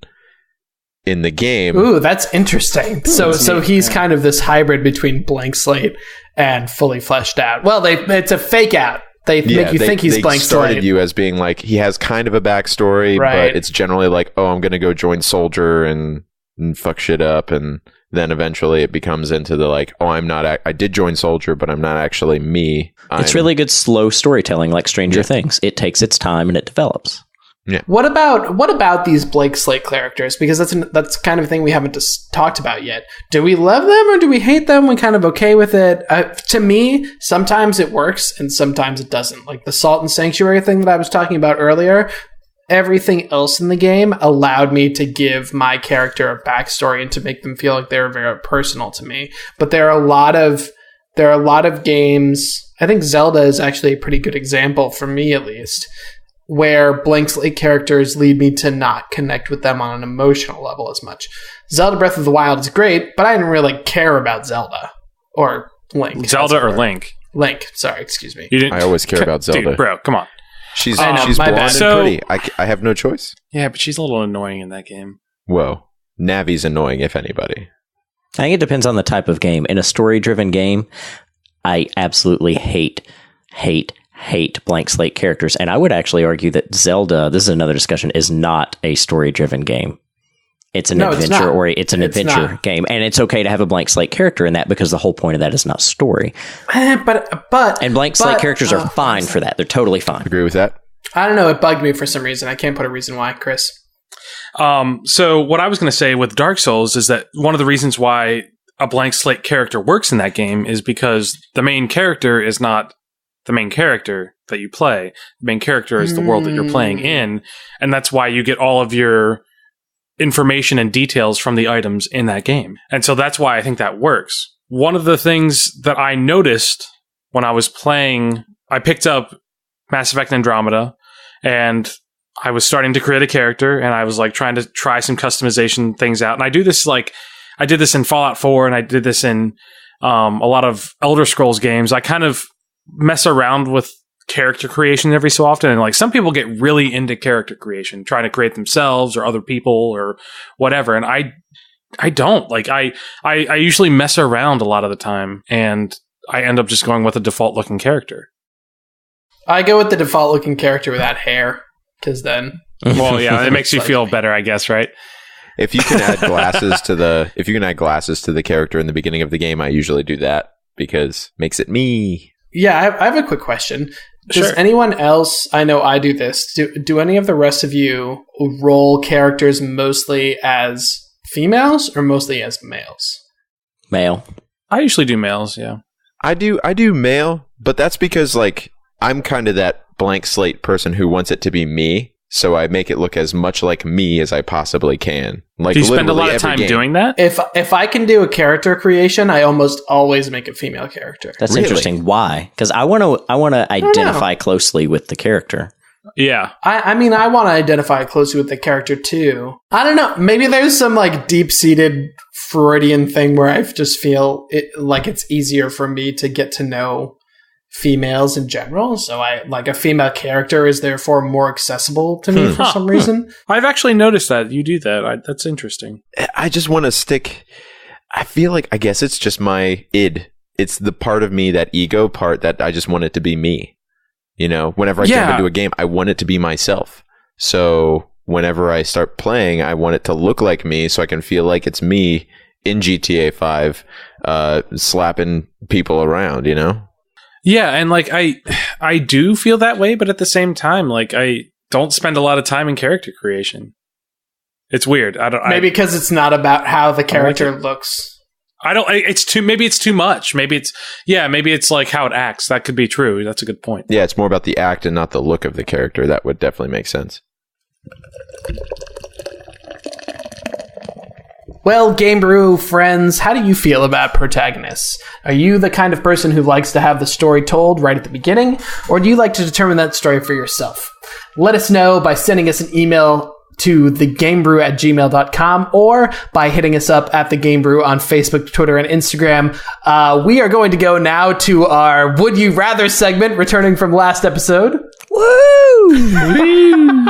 the game. Ooh, that's interesting. So he's kind of this hybrid between blank slate and fully fleshed out. Well, it's a fake out. They make you think he's blank slate. They started you as being like, he has kind of a backstory, right, but it's generally like, oh, I'm going to go join Soldier and fuck shit up. And then eventually it becomes into the like, oh, I did join Soldier, but I'm not actually me. It's really good slow storytelling like Stranger Things. It takes its time and it develops. Yeah. What about these blank slate characters? Because that's kind of a thing we haven't talked about yet. Do we love them or do we hate them? We're kind of okay with it. To me, sometimes it works and sometimes it doesn't. Like the Salt and Sanctuary thing that I was talking about earlier. Everything else in the game allowed me to give my character a backstory and to make them feel like they were very personal to me. But there are a lot of games. I think Zelda is actually a pretty good example for me, at least, where blank slate characters lead me to not connect with them on an emotional level as much. Zelda Breath of the Wild is great, but I didn't really care about Zelda or Link. Zelda or Link? Link, sorry, excuse me. I always care about Zelda. Dude, bro, come on. She's blonde and pretty. I have no choice. Yeah, but she's a little annoying in that game. Whoa. Navi's annoying, if anybody. I think it depends on the type of game. In a story-driven game, I absolutely hate blank slate characters. And I would actually argue that Zelda, this is another discussion, is not a story-driven game. It's an adventure game. And it's okay to have a blank slate character in that because the whole point of that is not story. And blank slate characters are fine for that. They're totally fine. Agree with that? I don't know. It bugged me for some reason. I can't put a reason why, Chris. So what I was going to say with Dark Souls is that one of the reasons why a blank slate character works in that game is because the main character is not the main character that you play. The main character is the world that you're playing in, and that's why you get all of your information and details from the items in that game. And so that's why I think that works. One of the things that I noticed when I was playing, I picked up Mass Effect Andromeda, and I was starting to create a character, and I was like trying to try some customization things out. And I do this I did this in Fallout 4, and I did this in a lot of Elder Scrolls games. I kind of mess around with character creation every so often, and like some people get really into character creation, trying to create themselves or other people or whatever, and I don't. Like I usually mess around a lot of the time, and I end up just going with a default looking character. I go with the default looking character without hair, because then well, yeah, it makes you feel better, I guess, right? If you can add glasses to the character in the beginning of the game, I usually do that because it makes it me. Yeah, I have a quick question. Does anyone else, I know I do this, do any of the rest of you roll characters mostly as females or mostly as males? Male. I usually do males, yeah. I do male, but that's because like I'm kind of that blank slate person who wants it to be me. So I make it look as much like me as I possibly can. Like, do you spend a lot of time doing that? If I can do a character creation, I almost always make a female character. That's interesting. Why? Because I want to identify closely with the character. Yeah. I mean, I want to identify closely with the character too. I don't know. Maybe there's some like deep-seated Freudian thing where I just feel like it's easier for me to get to know females in general. So I like a female character is therefore more accessible to me for some reason. I've actually noticed that you do that. That's interesting. I just want to stick. I feel like, I guess it's just my id. It's the part of me, that ego part, that I just want it to be me. You know, whenever I jump into a game, I want it to be myself. So whenever I start playing, I want it to look like me so I can feel like it's me in GTA 5, slapping people around, you know? Yeah, and like I do feel that way, but at the same time, like I don't spend a lot of time in character creation. It's weird. Maybe because it's not about how the character looks. Maybe it's too much. Maybe it's like how it acts. That could be true. That's a good point. Yeah, it's more about the act and not the look of the character. That would definitely make sense. Well, Game Brew friends, how do you feel about protagonists? Are you the kind of person who likes to have the story told right at the beginning, or do you like to determine that story for yourself? Let us know by sending us an email to thegamebrew@gmail.com or by hitting us up at The Game Brew on Facebook, Twitter, and Instagram. We are going to go now to our Would You Rather segment, returning from last episode. Woo!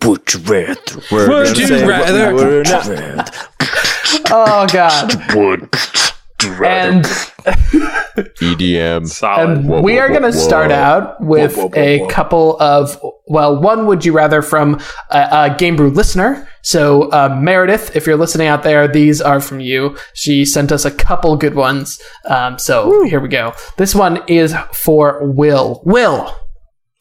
Would you rather? Would you rather? Oh, God. Would And EDM. Solid. And we are going to start out with a couple of, one Would You Rather from a Game Brew listener. So, Meredith, if you're listening out there, these are from you. She sent us a couple good ones. Here we go. This one is for Will. Will.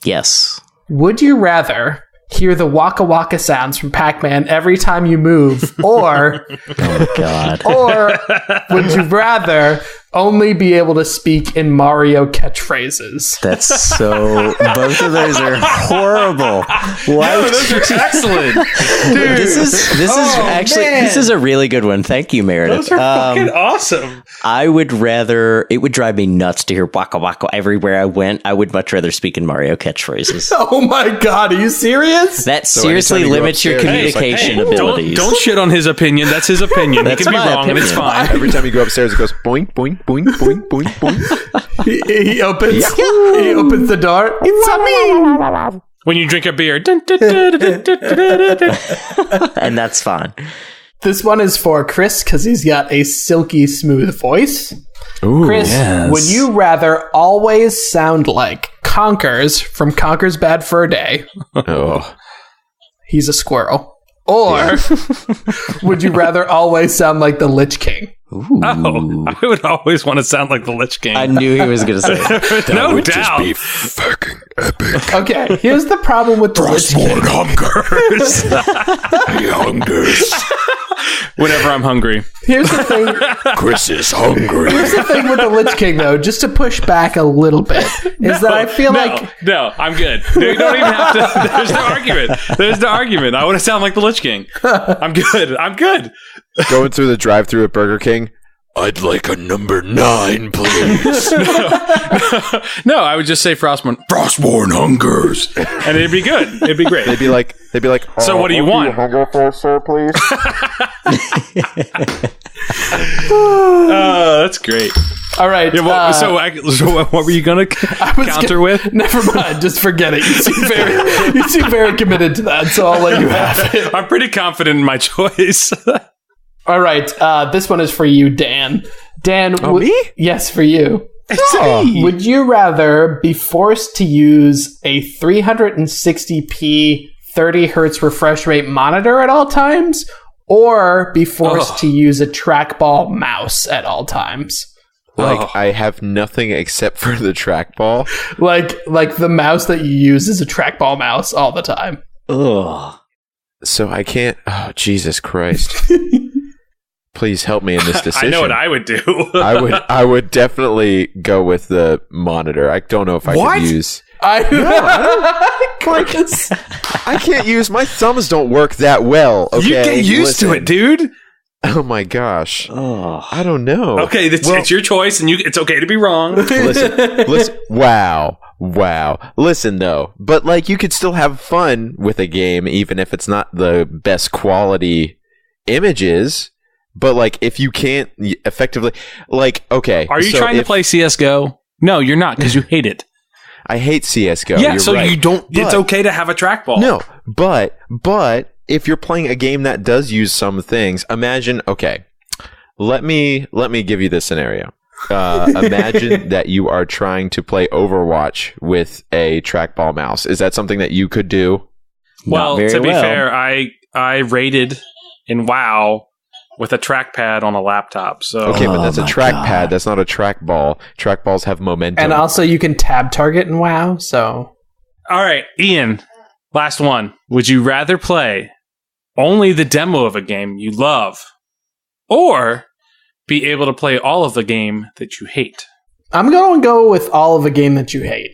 Yes. Would you rather hear the Waka Waka sounds from Pac-Man every time you move, or Oh, God. or would you rather only be able to speak in Mario catchphrases? That's so... Both of those are horrible. No, those are excellent. Dude. This is a really good one. Thank you, Meredith. Those are fucking awesome. I would rather... It would drive me nuts to hear Waka Waka everywhere I went. I would much rather speak in Mario catchphrases. Oh my God, are you serious? That So seriously anytime you go limits your upstairs, communication it's like, abilities. Don't shit on his opinion. That's his opinion. He That's can be my wrong, and it's opinion. fine. Every time you go upstairs, it goes boink, boink, boink, boink, boink, boink. He opens the door. It's a me. When you drink a beer. And that's fine. This one is for Chris because he's got a silky smooth voice. Ooh, Chris, yes. would you rather always sound like Conkers from Conker's Bad Fur Day? Oh. He's a squirrel. Or would you rather always sound like the Lich King? Ooh. Oh, I would always want to sound like the Lich King. I knew he was going to say that. No doubt. Fucking epic. Okay, here's the problem with the Lich King. Hungers. Hungers. Whenever I'm hungry. Here's the thing. Chris is hungry. Here's the thing with the Lich King, though, just to push back a little bit, is that I feel like... No, I'm good. You don't even have to... There's no argument. There's no argument. I want to sound like the Lich King. I'm good. Going through the drive-thru at Burger King. I'd like a number 9, please. No, I would just say Frostborn hungers, and it'd be good. It'd be great. They'd be like, So what do you want? Hunger for, sir, please. That's great. All right. Yeah, so what were you going to counter with? Never mind. Just forget it. You seem very committed to that, so I'll let you have it. I'm pretty confident in my choice. All right. This one is for you, Dan. Dan. Me? Yes, for you. Would you rather be forced to use a 360p 30 hertz refresh rate monitor at all times, or be forced to use a trackball mouse at all times? Like, I have nothing except for the trackball. Like the mouse that you use is a trackball mouse all the time. Ugh. So I can't... Oh, Jesus Christ. Please help me in this decision. I know what I would do. I would definitely go with the monitor. I don't know if I could use... I can't use... My thumbs don't work that well. Okay, You get used to it, dude. Oh my gosh. Oh. I don't know. Okay, it's your choice, and it's okay to be wrong. Listen. Wow. Wow. Listen, though, but like you could still have fun with a game, even if it's not the best quality images. But like, if you can't effectively, like, okay. Are you trying to play CS:GO? No, you're not, because you hate it. I hate CS:GO. Yeah, you're so right. you don't. It's okay to have a trackball. No, but if you're playing a game that does use some things, imagine. Okay, let me give you this scenario. Imagine that you are trying to play Overwatch with a trackball mouse. Is that something that you could do? Well, to be fair, I rated in WoW with a trackpad on a laptop. So okay, but that's a trackpad. That's not a trackball. Trackballs have momentum. And also, you can tab target in WoW. So, all right, Ian, last one. Would you rather play only the demo of a game you love, or be able to play all of the game that you hate? I'm going to go with all of a game that you hate.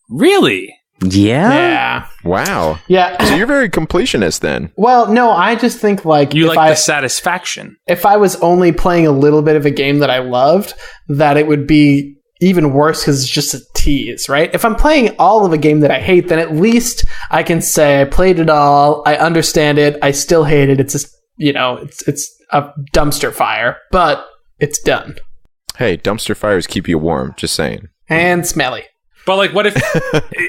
Really? Yeah. Wow. Yeah. So you're very completionist then. Well, no, I just think like you like the satisfaction. If I was only playing a little bit of a game that I loved, that it would be even worse because it's just a tease, right? If I'm playing all of a game that I hate, then at least I can say I played it all, I understand it, I still hate it. It's just, it's a dumpster fire, but it's done. Hey, dumpster fires keep you warm, just saying. And smelly. But like, what if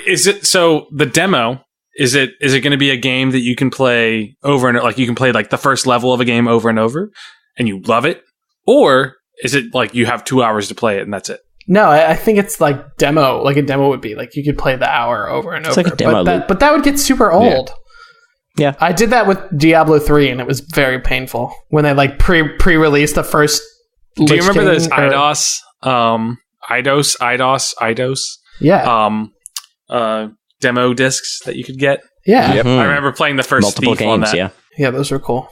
is it so the demo? Is it going to be a game that you can play over and like you can play like the first level of a game over and over, and you love it, or is it like you have 2 hours to play it and that's it? No, I think it's like demo. Like a demo would be like you could play the hour over and over. Like a demo but that would get super old. Yeah, I did that with Diablo 3, and it was very painful when they like pre-released the first. Do you remember those IDOS? Yeah. Demo discs that you could get. Yeah. Yep. I remember playing the first multiple Thief games. on that. Yeah, those were cool.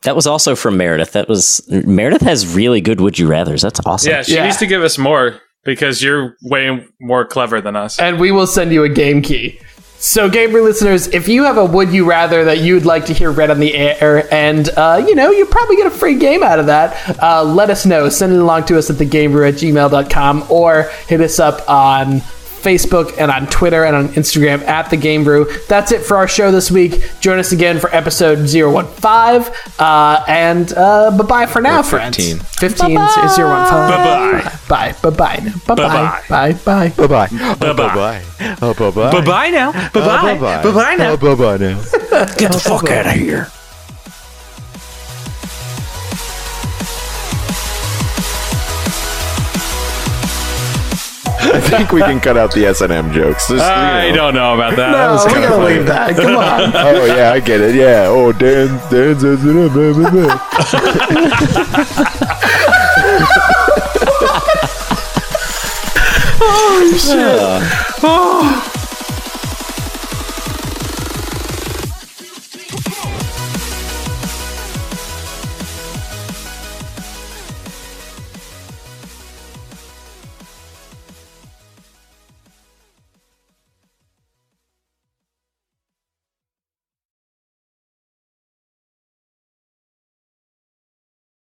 That was also from Meredith. Meredith has really good would you rathers. That's awesome. Yeah, she needs to give us more because you're way more clever than us. And we will send you a game key. So, Game Brew listeners, if you have a would you rather that you'd like to hear read on the air, and you probably get a free game out of that, let us know. Send it along to us at thegamebrew@gmail.com, or hit us up on Facebook and on Twitter and on Instagram at The Game Brew. That's it for our show this week. Join us again for episode 015. And bye-bye for now, friends. 15. 15 Bye-bye. 015. Bye. Bye-bye. Now. Bye-bye. Bye-bye. Bye-bye. Bye-bye. Oh, bye-bye. Bye-bye now. Bye-bye. Bye-bye now. Bye-bye now. Get the fuck out of here. I think we can cut out the S&M jokes. Just, I don't know about that. That No, was we're kind of going to funny. leave that. Come on. Oh, yeah, I get it. Yeah. Oh, Dan's S&M. Blah, blah, blah. Oh, shit. Oh.